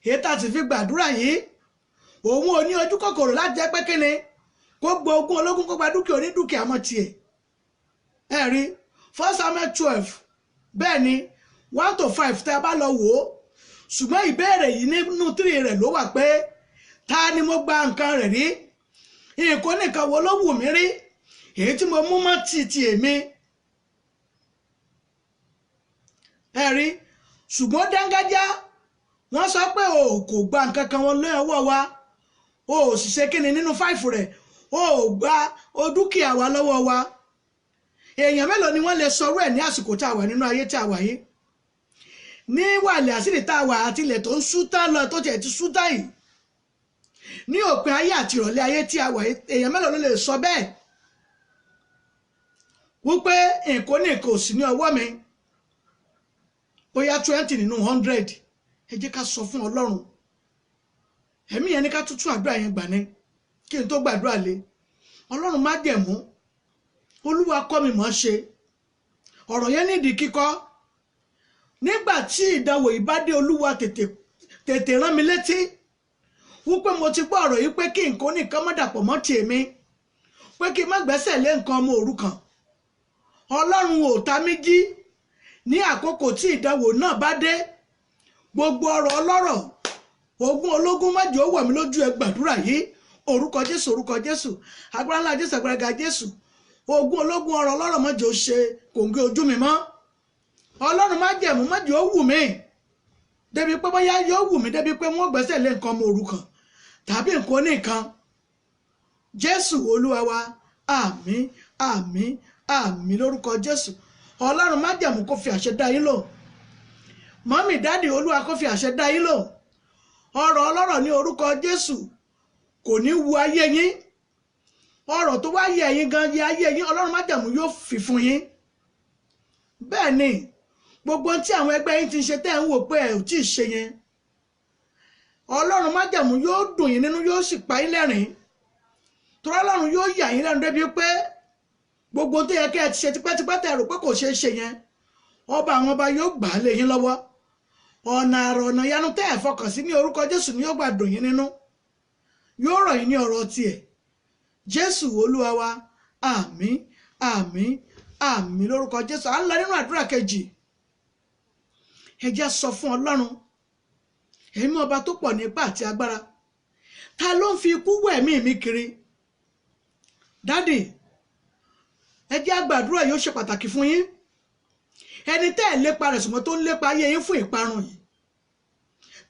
èyí tá a sì fi gbàdúrà yìí òun ò ní ojú kòkòrò láti jẹ́ pé kíni kó gbọ́ ogún ológun kó gba dúkìá onídúkìá mọ́ tiẹ̀ ẹ rí 1 Samuel 12 bẹ́ẹ̀ ni 1 to 5 tẹ́ ẹ bá lọ wò ó ṣùgbọ́n ìbéèrè yìí nínú 3 rẹ̀ ló wà pé ta ni mo gba nǹkan rẹ̀ rí nǹkan nìkan wo ló wù mí rí èyí tí mo mú mọ́ ti èmi ẹ rí ṣùgbọ́n dángájá wọ́n sọ pé o kò gba nǹkan kan wọn lé ọwọ́ wa o sì ṣe kíni nínú 5 rẹ̀ o gba dúkìá wa lọ́wọ́ wa èèyàn mélòó ni wọ́n lè sọ̀rọ̀ ẹ̀ ní àsìkò tá a wà nínú ayé tá a wà yìí ní wàlẹ̀ àsìrì tá a wà àti ilẹ̀ tó ń sútá lọ tó tiẹ̀ ti sútá yìí ní òpin ayé àti ìrọ̀lẹ́ ayé tí a wà yìí èèyàn mélòó ló lè sọ bẹ́ẹ̀ wípé nǹkan ní nǹkan ò sí ní ọwọ́ mi bóyá 20 nínú 100 ẹ jẹ́ ká sọ fún Ọlọ́run ẹ̀mí yẹn ní ká tútù àdúrà yẹn gbà ní kí n tó gbàdúrà lé Ọlọ́run má jẹ̀mú Olúwa kọ́ mi mọ̀ ṣe ọ̀rọ̀ yẹn nídìí kíkọ́ nígbà tí ìdánwò yìí bá dé Olúwa tètè rán mi létí wípé mo ti gbọ́ ọ̀rọ̀ yìí pé kí nǹkan oníkan má dàpọ̀ mọ́ tèmi pé kí n má gbẹ́sẹ̀ lé nǹkan ọmọ òrukàn Ọlọ́run ò ta mí jí ní àkókò tí ìdánwò náà bá dé gbogbo ọ̀rọ̀ ọlọ́rọ̀ ogún ológun má jẹ́ ó wọ̀ mí lójú ẹ gbàdúrà yìí orúkọ Jésù agbára ńlá Jésù agbára Jésù ogún ológun ọ̀rọ̀ ọlọ́rọ̀ má jẹ́ ó ṣe kòǹgẹ́ ojú mi mọ́ Ọlọ́run má jẹ̀mú má jẹ́ ó wù mí débi pé bóyá yóò wù mí débi pé wọ́n gbẹ́sẹ̀ lé nǹkan ọmọ òrukàn tàbí nǹkan oníkan Jésù Olúwa wa àmín àmín àmín lórúkọ Jésù Ọlọ́run má jẹ̀mú kó fi àṣẹ dá yín lò mọ́mì dáàdì Olúwa kó fi àṣẹ dá yín lò ọ̀rọ̀ ọlọ́rọ̀ ní orúkọ Jésù kò ní wu ayé yín ọ̀rọ̀ tó wá yẹ ẹ̀yin gan yẹ ayé yín Ọlọ́run má jẹ̀mú yóò fi fún yín bẹ́ẹ̀ ni gbogbo tí àwọn ẹgbẹ́ yín ti ṣe tẹ́ ń wò pé ẹ̀ ò tí ì ṣe yẹn Ọlọ́run má jẹ̀mú yóò dùn yín nínú yóò sì pa yín lẹ́rìn torí Ọlọ́run yóò yà yín lẹ́nu débi pé gbogbo tó yẹ kẹ́ ẹ ti ṣe tipẹ́tipẹ́ tẹ́ rò pé kò ṣeé ṣe yẹn ọba àwọn ọba yóò gbà á lé yín lọ́wọ́ ọ̀nà àrà ọ̀nà yanu tẹ́ ẹ̀ fọkàn sí ní orúkọ Jésù ni yóò gbà dùn yín nínú yóò rọ̀ yín ní ọ̀rọ̀ tiẹ̀. Jésù Olúwa wa, àmín àmín àmín lórúkọ Jésù. À ń lọ nínú àdúrà kejì. Ẹ jẹ́ sọ fún Ọlọ́run, ẹ̀mí ọba tó pọ̀ ní ipá àti agbára, ta ló ń fi ikú wẹ̀ ẹ̀mí mi kiri? Dádì, ẹ jẹ́ àgbàdúrà yóò ṣe pàtàkì fún yín. Ẹni tẹ́ ẹ̀ lépa rẹ̀ ṣùgbọ́n tó ń lépa ayé yín fún ìparun yìí,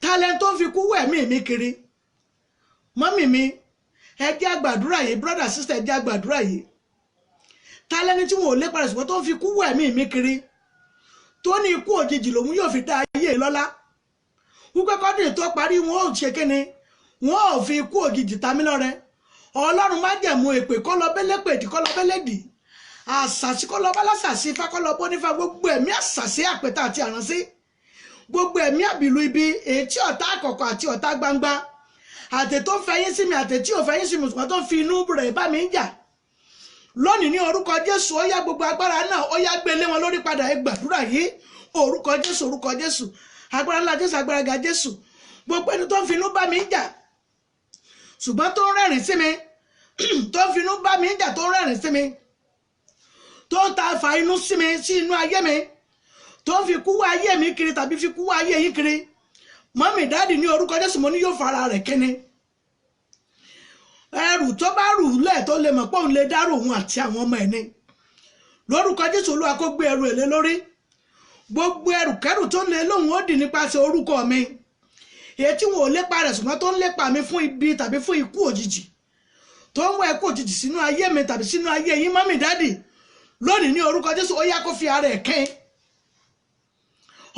ta lẹni tó ń fi ikú wẹ̀ ẹ̀mí mi kiri? Mọ́mì mi, ẹ jẹ́ àgbàdúrà yìí, brother sister, ẹ jẹ́ àgbàdúrà yìí. Ta lẹni tí wọn ò lépa rẹ̀ ṣùgbọ́n tó ń fi ikú wẹ̀ ẹ̀mí mi kiri, tó ní ikú òjijì lòun yóò fi dá ayé lọ́lá? Wípé kọ́dún tó parí wọn ò ṣe kíni, wọn ò fi ikú òjijì ta mí lọ́rẹ. Ọlọ́run má jẹ̀mú èpè kọ́ lọ bẹ́lẹ́pèdì kọ́ lọ bẹ́lẹ́dì, àṣàṣì kọ́ lọ bálásàṣì ifá kọ́ lọ bónífá, gbogbo ẹ̀mí àṣàṣì àpẹta àti àránsí, gbogbo ẹ̀mí àbìlú ibi, èyí tí ọ̀tá àkọ́kọ́ àti ọ̀tá gbangba, àtẹ̀ tó ń fẹ̀yìn sí mi àtẹ̀ tí ò fẹ̀yìn sí mi ṣùgbọ́n tó ń fi inú rẹ̀ bá mi ń jà, lónìí ní orúkọ Jésù ó yá gbogbo agbára náà ó yá gbélé wọn lórí padà. Ẹ gbàdúrà yìí, orúkọ Jésù, orúkọ Jésù, agbára ńlá Jésù, agbára ga Jésù. Gbogbo ẹni tó ń fi inú bá mi ń jà ṣùgbọ́n tó ń rẹ́rìn sí mi, tó ń fi inú bá mi ń jà, tó ń rẹ́rìn sí mi, tó ń ta àfà inú sí mi, sí inú ayé mi, tó ń fi kú wá ayé mi kiri tàbí fi kú wá ayé yín kiri, mọ́mì dáàdì ní orúkọ Jésù mo ní yóò fara rẹ̀ kíni. Ẹrù tó bá rù lẹ̀ tó lè mọ̀ pé òun lè dárò òun àti àwọn ọmọ ẹ̀ ni, lórúkọ Jésù Olúwa kó gbé ẹrù èlé lórí. Gbogbo ẹrù kẹrù tó lè lóhun ó dì nípasẹ̀ orúkọ mi, èyí tí wọn ò lépa rẹ̀ ṣùgbọ́n tó ń lépa mi fún ibi tàbí fún ikú òjijì, tó ń wá ikú òjijì sínú ayé mi tàbí sínú ayé yín, mọ́mì dáàdì, lónìí ní orúkọ Jésù ó yá kó fi ara ẹ̀ kín.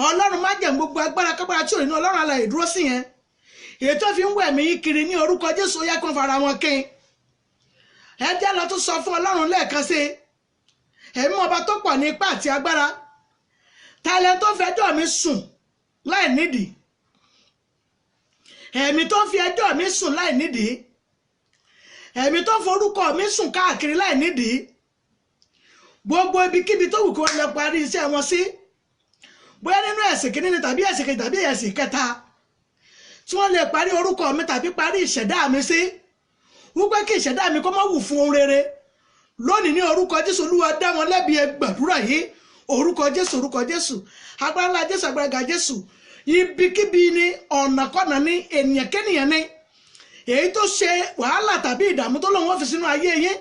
Ọlọ́run má jẹ̀ gbogbo agbára kágbára tí ò ní Ọlọ́run alààyè dúró sí yẹn, èyí tó fi ń wẹ̀ mí kiri, ní orúkọ Jésù ó yá kó fara wọn kín. Ẹ jẹ́ lọ tún sọ fún Ọlọ́run lẹ́ẹ̀kan sí, ẹ̀mí ọba tó pọ̀ ní ipá àti agbára, ta lẹ tó fi ẹjọ́ mi sùn láì nídìí, ẹ̀mí tó fi ẹjọ́ mi sùn láì nídìí, ẹ̀mí tó forúkọ mi sùn káàkiri láì nídìí, gbogbo ibikíbi tó wù kí wọ́n lè parí iṣẹ́ wọn sí, bóyá nínú ẹ̀sìn kìíní tàbí ẹ̀sìn kejì tàbí ẹ̀sìn kẹta, tí wọ́n lè parí orúkọ mi tàbí parí ìṣẹ̀dá mi sí, wípé kí ìṣẹ̀dá mi kó má wù fún ohun rere, lónìí ní orúkọ Jésù Olúwa dá wọn lẹ́bi. Ẹ gbàdúrà yìí, orúkọ Jésù, orúkọ Jésù, agbára ńlá Jésù, agbára ga Jésù. Ibikíbi ni, ọ̀nàkọ́nà ni, ènìyàn kéèyàn ni, èyí tó ṣe wàhálà tàbí ìdààmú tó lòun wọ́n fi sínú ayé yín,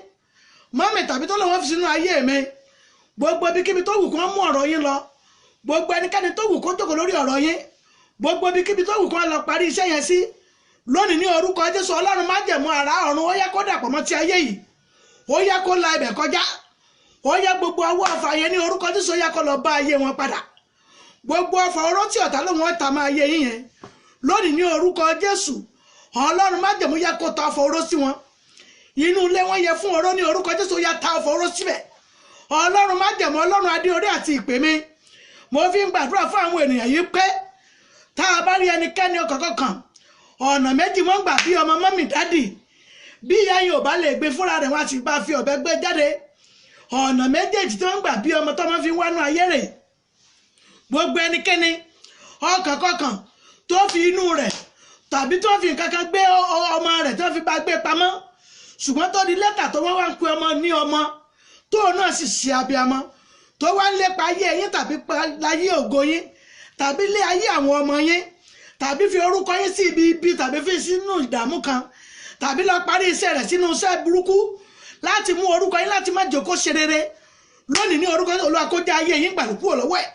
mọ́mì, tàbí tó lòun wọ́n fi sínú ayé mi, gbogbo ibikíbi tó wù kó mú ọ̀rọ̀ yín lọ, gbogbo ẹnikẹ́ni tó wù kó jókòó lórí ọ̀rọ̀ yín, gbogbo ibikíbi tó wù kó lọ parí iṣẹ́ yẹn sí, lónìí ní orúkọ Jésù Ọlọ́run má jẹ̀mú ara ọ̀run ó yá kó dàpọ̀ mọ́ ti ayé yìí, ó yá kó la ibẹ̀ kọjá, ó yá gbogbo ọwọ́ ọ̀fà yẹn ní orúkọ Jésù ó yá kó lọ bá ayé wọn padà, gbogbo ọ̀fà oró tí ọ̀tá lòun ó ta máa ayé yín yẹn, lónìí ní orúkọ Jésù Ọlọ́run má jẹ̀mú yá kó ta ọ̀fà oró sí wọn, inú ilé wọn yẹ fún oró ní orúkọ Jésù ó yá ta ọ̀fà oró síbẹ̀. Ọlọ́run má jẹ̀mú, Ọlọ́run adé orí àti ìpè mi, mo fi ń gbàdúrà fún àwọn ènìyàn yìí pé tá a bá rí ẹnikẹ́ni ọkàn kankan, ọ̀nà méjì wọ́n gbà bí ọmọ, mọ́mì dádì, bí ìyá yìí ò bá lè gbé fúnra rẹ̀ wọ́n á sì bá fi ọ̀bẹ gbé jáde, ọ̀nà méjèèjì tí wọ́n gbà bí ọmọ tó máa fi wánú ayé rẹ̀. Gbogbo ẹnikẹ́ni ọkàn kankan tó fi inú rẹ̀ tàbí tó fi nǹkan kan gbé ọmọ rẹ̀ tó fi bá gbé pamọ́, ṣùgbọ́n tó di lẹ́tà tó wọ́n wá ń pe ọmọ ní ọmọ, tó náà sì ṣe abiyamọ, tó wá ń lépa ayé yín tàbí láyé ògo yín tàbí lé ayé àwọn ọmọ yín, tàbí fi orúkọ yín sí ibi tàbí fi sínú ìdààmú kan, tàbí lọ parí iṣẹ́ rẹ̀ sínú iṣẹ́ burúkú láti mú orúkọ yín láti má jókòó ṣe rere, lónìí ní orúkọ Olúwa kó já ayé yín gbàlú kúrò lọ́wọ́ ẹ̀.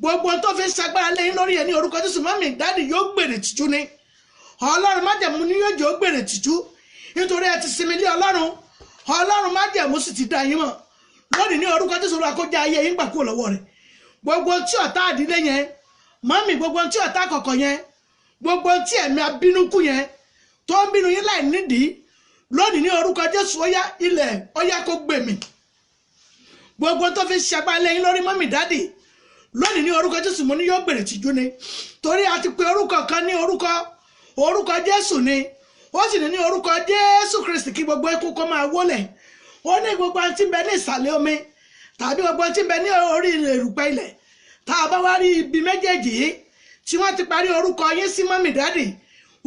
Gbogbo tó fi ń ṣagbára lẹ́yìn lórí ẹ̀ ní orúkọ Jésù, mọ́mì dáàdì, yóò gbèrè tìjú ni. Ọlọ́run májẹ̀mú ni yóò jẹ́ ó gbèrè tìjú, nítorí ẹ ti sinmi lé Ọlọ́run, Ọlọ́run májẹ̀mú sì ti dá yín mọ̀. Lónìí ní orúkọ Jésù Olúwa kó já ayé yín gbà kúrò lọ́wọ́ rẹ̀. Gbogbo tí ọ̀tá àdílé yẹn, mọ́mì, gbogbo tí ọ̀tá àkọ́kọ́ yẹn, gbogbo tí ẹ̀mí abínúkú yẹn tó ń bínú yín láì nídìí, lónìí ní orúkọ Jésù ó yá ilẹ̀ ó yá kó gbèmí. Gbogbo tó fi ṣagbá lẹ́yìn lórí, mọ́mì dáàdì, lónìí ní orúkọ Jésù mo ní yóò gbèrè tìjú ni, torí a ti pe orúkọ kan ní orúkọ Jésù ni, ó sì ní orúkọ Jésù Kristi kí gbogbo ikú kó máa wólẹ̀. Ó ní gbogbo tí ń bẹ ní ìsàlẹ̀ omi tàbí gbogbo tí ń bẹ ní orí erùpẹ̀ ilẹ̀, tá a bá wá rí ibi méjèèjì yìí tí wọ́n ti parí orúkọ yín sí, mọ́mì dáàdì,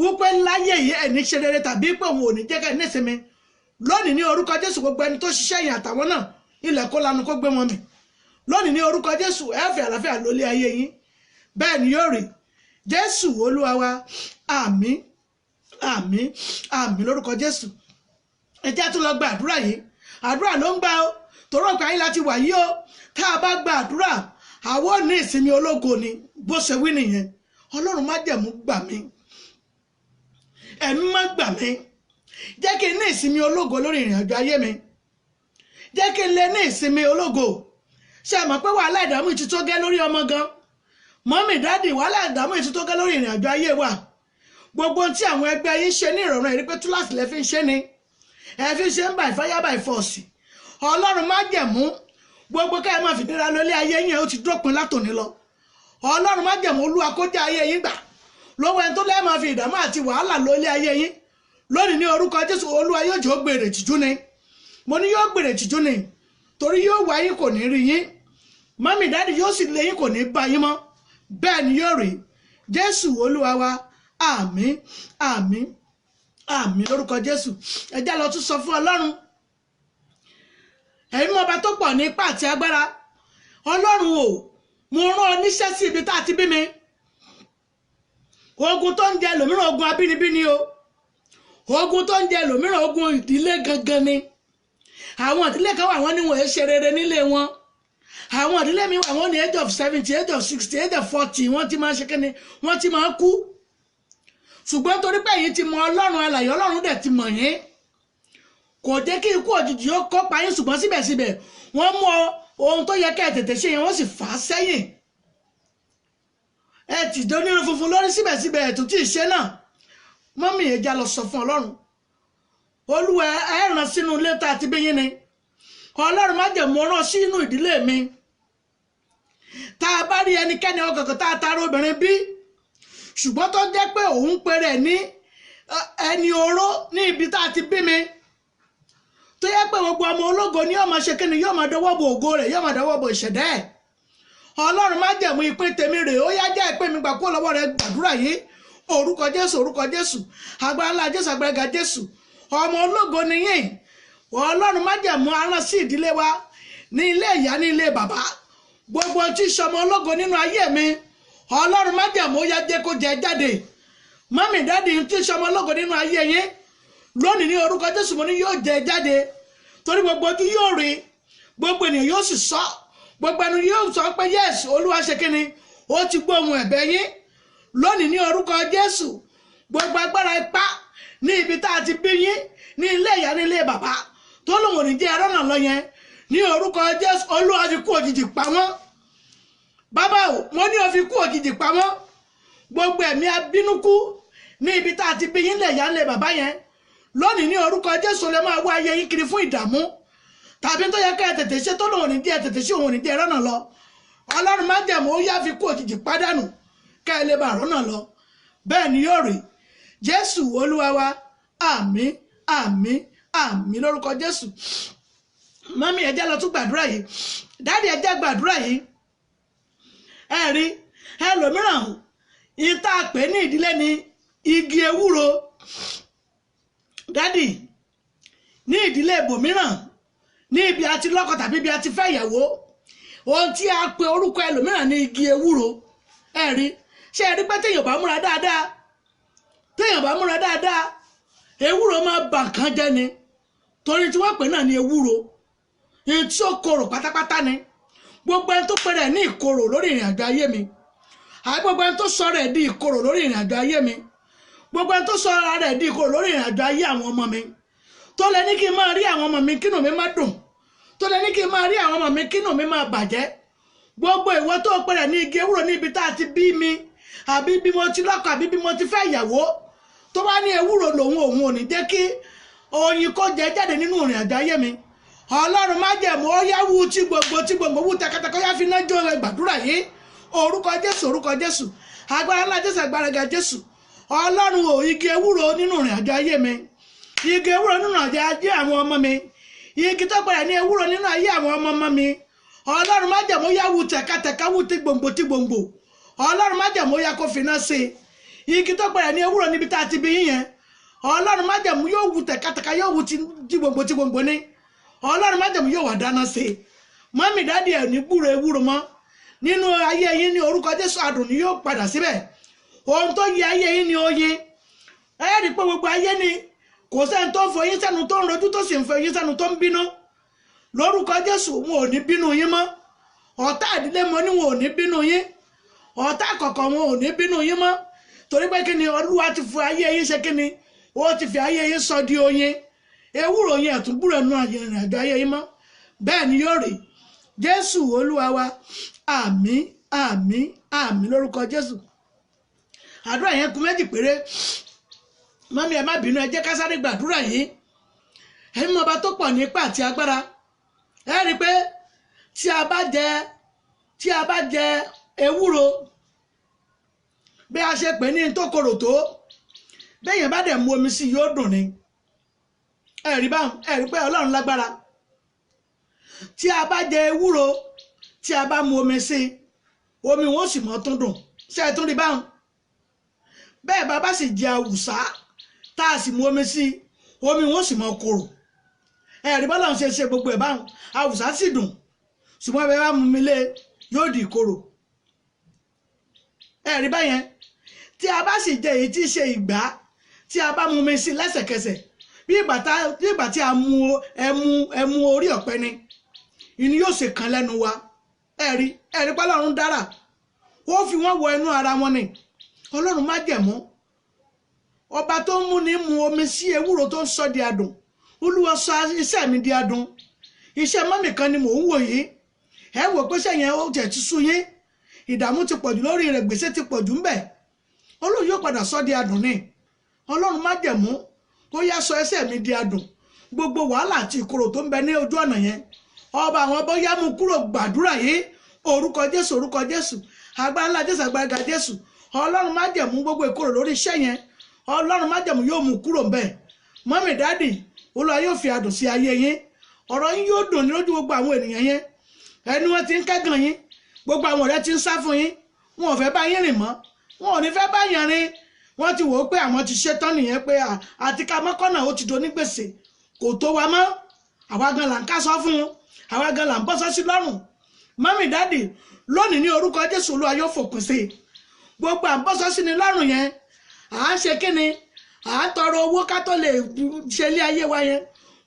wípé láyé yìí ẹni ṣe rere tàbí pé òun ò ní jẹ́ ká ní ìsinmi lónìí ní orúkọ Jésù gbogbo ẹni tó ṣiṣẹ́ yìí àtàwọn náà ilẹ̀ kó lanu kó gbé wọn mì lónìí ní orúkọ Jésù ẹ fi àlàáfíà lólé ayé yín bẹ́ẹ̀ ni yóò rí Jésù Olúwa wa àmín àmín àmín lórúkọ Jésù. Ẹ jẹ́ tún lọ gba àdúrà yìí àdúrà ló ń gbà ó torí ọ̀pọ̀ ayé láti wà yìí ó tá a bá gba àdúrà àwọn ò ní ìsinmi ológo ni bó ṣe wí nìyẹn Ọlọ́run má jẹ̀mú gbà mí ẹ̀mí má gbà mí jẹ́ kí n ní ìsinmi ológo lórí ìrìn àjò ayé mi jẹ́ kí n lè ní ìsinmi ológo ṣe mọ̀ pé wàhálà ìdààmú ti tó gẹ́ lórí ọmọ gan mọ́mì dáàdì wàhálà ìdààmú ti tó gẹ́ lórí ìrìn àjò ayé wa gbogbo tí àwọn ẹgbẹ́ yín ṣe ní ìrọ̀rùn ẹ̀rí pé túláàsì lẹ fi ń ṣe ni ẹ fi ṣe ń by fire by force Ọlọ́run má jẹ̀mú gbogbo ká ẹ máa fìdíra lólé ayé yẹn ó ti dópin látòní lọ Ọlọ́run má jẹ̀mú Olúwa kó jẹ́ ayé yín gbà lọ́wọ́ ẹni tó lẹ́ẹ̀ máa fi ìdààmú àti wàhálà lólé ayé yín lónìí ní orúkọ Jésù Olúwa yóò jẹ́ ó gbèrè tìjú ni mo ní yóò gbèrè tìjú ni torí yóò wá yín kò ní rí yín mọ́mì dáàdì yóò sì lé yín kò ní bá yín mọ́ bẹ́ẹ̀ ni yóò rí Jésù Olúwa wa àmín àmín àmín lórúkọ Jésù ẹ jẹ́ lọ tún sọ fún Ọlọ́run ẹ̀yin mọ́ ọba tó pọ̀ ní ipá àti agbára Ọlọ́run o mo rán ọ níṣẹ́ sí ibi tá a ti bí mi ogun tó ń jẹ lòmíràn ogun abínibí ni o ogun tó ń jẹ lòmíràn ogun ìdílé gangan ni àwọn ìdílé kan wà wọ́n ní wọ́n ṣe rere nílé wọn àwọn ìdílé mi wà wọ́n ní age of 70 age of 60 age of 40 wọ́n ti máa ṣe kíni wọ́n ti máa kú ṣùgbọ́n torí pé yín ti mọ Ọlọ́run alààyè Ọlọ́run dẹ̀ ti mọ̀ yín kò jẹ́ kí ikú òjijì ó kópa yín ṣùgbọ́n síbẹ̀síbẹ̀ wọ́n mú ohun tó yẹ kẹ́ ẹ tètè ṣe yẹn wọ́n sì fà á sẹ́yìn ẹ ti dé onírun funfun lórí síbẹ̀síbẹ̀ ẹ̀ tó tí ì ṣe náà mọ́mì ẹja lọ sọ fún Ọlọ́run Olúwa ẹ ràn sínú ilé tá a ti bí yín ni Ọlọ́run má jẹ́ mo rán sínú ìdílé mi tá a bá rí ẹnikẹ́ni ọkọ̀ọ̀kan tá a taara obìnrin bí ṣùgbọ́n tó jẹ́ pé òun pèrè ní ẹni oró ní ibi tá a ti bí mi tó yẹ pé gbogbo ọmọ ológo ni yóò máa ṣe kíni yóò máa dọwọ́ bo ògo rẹ̀ yóò máa dọwọ́ bo ìṣẹ̀dá ẹ̀ Ọlọ́run má jẹ̀mú ìpín tèmi rè ó yá jẹ́ ìpín mi gbà kó lọ́wọ́ rẹ̀ gbàdúrà yìí orúkọ Jésù agbára ńlá Jésù agbára ga Jésù ọmọ ológo nìyẹn Ọlọ́run má jẹ̀mú aràn sí ìdílé wa ní ilé ìyá ní ilé bàbá gbogbo tí ìṣọmọ ológo nínú ayé mi Ọlọ́run má jẹ̀mú ó yá jẹ́ kó jẹ jáde mọ́mì dáàdì tí ìṣọmọ ológo nínú ayé yín lónìí ní orúkọ Jésù mo ní yóò jẹ jáde torí gbogbo ojú yóò rí gbogbo ènìyàn yóò sì sọ gbogbo ẹnu yóò sọ pé yes Olúwa ṣe kíni ó ti gbóhùn ẹ̀bẹ̀ yín lónìí ní orúkọ Jésù gbogbo agbára ipá ní ibi tá a ti bí yín ní ilé ìyá ní ilé bàbá tó lòun ò ní jẹ́ ẹ̀rọ náà lọ yẹn ní orúkọ Jésù Olúwa fi kú òjijì pa wọ́n bàbá o mo ní o fi kú òjijì pa wọ́n gbogbo ẹ̀mí abínúkú ní ibi tá a ti bí yín ilé ìyá ní ilé bàbá yẹn lónìí ní orúkọ Jésù lè máa wá ayé yín kiri fún ìdààmú tàbí tó yẹ ká ẹ tètè ṣe tó lòun ò ní jẹ́ ẹ tètè ṣe òun ò ní jẹ́ ẹ̀rọ náà lọ Ọlọ́run má jẹ̀mú ó yá fi kú òjijì pádànù ká ẹ lè bá àrọ́ náà lọ bẹ́ẹ̀ ni yóò rí Jésù Olúwa wa àmín àmín àmín lórúkọ Jésù mọ́mí ẹ jẹ́ lọ tún gbàdúrà yìí dáàdì ẹ jẹ́ gbàdúrà yìí ẹ rí ẹlòmíràn ìta pè ní ìdílé ní igi ewúro dáàdì ní ìdílé ibòmíràn ní ibi àti lọ́kọ tàbí ibi àti fẹ́ ìyàwó ohun tí a pe orúkọ ẹlòmíràn ní igi ewúro ẹ rí ṣé ẹ rí pé téèyàn bá múra dáadáa ewúro máa bà nǹkan jẹ́ ni torí tí wọ́n pè náà ní ewúro èyí tí ó korò pátápátá ni gbogbo ẹni tó pèrè ní ìkorò lórí ìrìn àjò ayé mi àbí gbogbo ẹni tó sọ rẹ̀ di ìkorò lórí ìrìn àjò ayé mi gbogbo ẹni tó sọ rẹ̀ di ìkorò lórí ìrìn àjò ayé àwọn ọmọ mi tó lè ní kí n máa rí àwọn ọmọ mi kínú mi má dùn tó lè ní kí n máa rí àwọn ọmọ mi kínú mi má bàjẹ́ gbogbo ìwọ tó pèrè ní igi ewúro ní ibi tá a ti bí mi àbí bí mo ti lọ́kọ àbí bí mo ti fẹ́ ìyàwó tó bá ní ewúro lòun òun ò ní jẹ́ kí oyin kó jẹ jáde nínú ìrìn àjò ayé mi Ọlọ́run má jẹ̀mú ó yá wú tí gbogbo wú tẹkẹtẹkẹ yá fi náà jó gbàdúrà yìí orúkọ Jésù agbára ńlá Jésù agbára ga Jésù Ọlọ́run ò igi ewúro nínú ìrìn àjò ayé mi igi ewúro nínú àjò ayé àwọn ọmọ mi igi tó padà ní ewúro nínú ayé àwọn ọmọ mi Ọlọ́run má jẹ̀mú ó yá wú tẹkẹtẹkẹ wú tí gbòǹgbò Ọlọ́run má jẹ̀mú ó yá kó fi náà ṣe igi tó pẹ̀rẹ̀ ní ewúro níbi tá a ti bí yín yẹn ọlọ́run májẹ̀mú yóò wu tẹ̀katẹ̀ka yóò wu ti gbogbo ní ọlọ́run májẹ̀mú yóò wà dáná sí i mọ́mì dáàdì ẹ̀ ní gbúrò ewúro mọ́ nínú ayé yín ní orúkọ Jésù adùn ni yóò padà síbẹ̀ ohun tó yẹ ayé yín ni oyin ẹ rí pé gbogbo ayé ni kò sẹ́ni tó ń fọ yín sẹ́nu tó ń rojú tó sì ń fọ yín sẹ́nu tó ń bínú lórúkọ Jésù wọn ò ní bínú yín mọ́ ọ̀tá ìdílé mọ́ ni wọn ò ní bínú yín ọ̀tá kọ̀ọ̀kan wọn ò ní bínú yín mọ́ torí pé kí ni Olúwa ti fi ayé yín ṣe kí ni ó ti fi ayé yín sọ di oyin ewúro yín ẹ̀tún gbúrò nù ìrìn àjò ayé yín mọ́ bẹ́ẹ̀ ni yóò rí Jésù Olúwa wa àmín àmín àmín lórúkọ Jésù àdúrà yẹn kù méjì péré mọ́mí ẹ má bínú ẹ jẹ́ ká sáré gbàdúrà yìí ẹ̀yin mọ̀ ọba tó pọ̀ ní ipá àti agbára ẹ rí i pé tí a bá jẹ ewúro bí a ṣe pè ní tó korò tó bẹ́yẹn bá dẹ̀ mu omi sí yóò dùn ni ẹ rí pé Ọlọ́run lágbára tí a bá jẹ ewúro tí a bá mu omi sí omi wọn sì mọ́ tún dùn ṣe é tún rí báwọn bẹ́ẹ̀ bá sì jẹ àwùsá tá a sì mu omi sí omi wọn sì mọ́ korò ẹ̀rí bọ́lá ń ṣe gbogbo ẹ̀ báwọn àwùsá sì dùn ṣùgbọ́n ẹ bá mú mi lé yóò di ìkorò ẹ̀rí báyẹn tí a bá sì jẹ èyí tí í ṣe ìgbá tí a bá mú mi sí lẹ́sẹ̀kẹsẹ̀ bí ìgbà tí a mu ẹmu orí ọ̀pẹ ni ìní yóò ṣe kan lẹ́nu wa ẹ̀rí pọ́lọ́run dára ó fi wọ́n wọ inú ara wọn ni Ọlọ́run májẹ̀mú ọba tó ń mú ní mu omi sí ewúro tó ń sọ di adùn Olúwa sọ iṣẹ́ mi di adùn iṣẹ́ mọ́mì kan ni mò ń wò yìí ẹ wò pé sẹ́yìn ó jẹ̀ ti sú yín ìdààmú ti pọ̀jù lórí rẹ̀ gbèsè ti pọ̀jù ń bẹ̀ Ọlọ́run yóò padà sọ di adùn ni Ọlọ́run májẹ̀mú ó yá sọ iṣẹ́ mi di adùn gbogbo wàhálà àti ìkorò tó ń bẹ ní ojú ọ̀nà yẹn ọba àwọn ọba yá mú kúrò gbàdúrà yìí orúkọ Jésù agbára ńlá Jésù agbára Jésù Ọlọ́run májẹ̀mú gbogbo ìkorò lórí iṣẹ́ yẹn Ọlọ́run májẹ̀mú yóò mú kúrò ń bẹ̀ mọ́mì dáàdì Olúwa yóò fi adùn sí ayé yín ọ̀rọ̀ yín yóò dùn ní lójú gbogbo àwọn ènìyàn yẹn ẹni wọn ti ń kẹ́gàn yín gbogbo àwọn ọ̀rẹ́ ti ń sá fún yín wọn ò fẹ́ bá yín rìn mọ́ wọn ò ní fẹ́ bá yín rìn wọ́n ti wò ó pé àwọn ti ṣetán nìyẹn pé àti ká mọ́kànnà ó ti do ní gbèsè kò tó wa mọ́ àwa gan là ń ká sọ fún un àwa gan là ń bọ́ sọ sí lọ́rùn mọ́mì dáàdì lónìí ní orúkọ Jésù Olúwa yóò fòpin sí i gbogbo à ń bọ́ sọ sí ni lọ́rùn yẹn à ń ṣe kí ni à ń tọrọ owó ká tó lè ṣe ilé ayé wa yẹn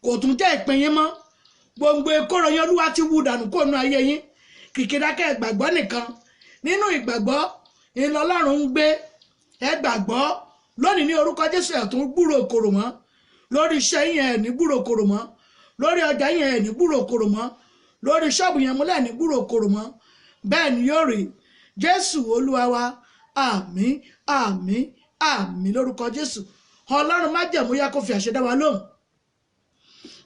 kò tún jẹ́ ìpín yín mọ́ gbogbo ìkorò yẹn Olúwa ti wú dànù kó nu ayé yín kìkìdákẹ́ ìgbàgbọ́ nìkan nínú ìgbàgbọ́ ìlọlọ́run ń gbé ẹ gbàgbọ́ lónìí ní orúkọ Jésù ẹ̀ tún gbúrò korò mọ́ lórí iṣẹ́ yín ẹ̀ ní gbúrò korò mọ́ lórí ọjà yín ẹ̀ ní gbúrò korò mọ́ lórí ṣọ́ọ̀bù yẹn múlẹ̀ ní gbúrò korò mọ́ bẹ́ẹ̀ ni yóò rí Jésù Olúwa wa àmín àmín àmín lórúkọ Jésù Ọlọ́run májẹ̀mú yá kó fi àṣẹ dá wa lóhùn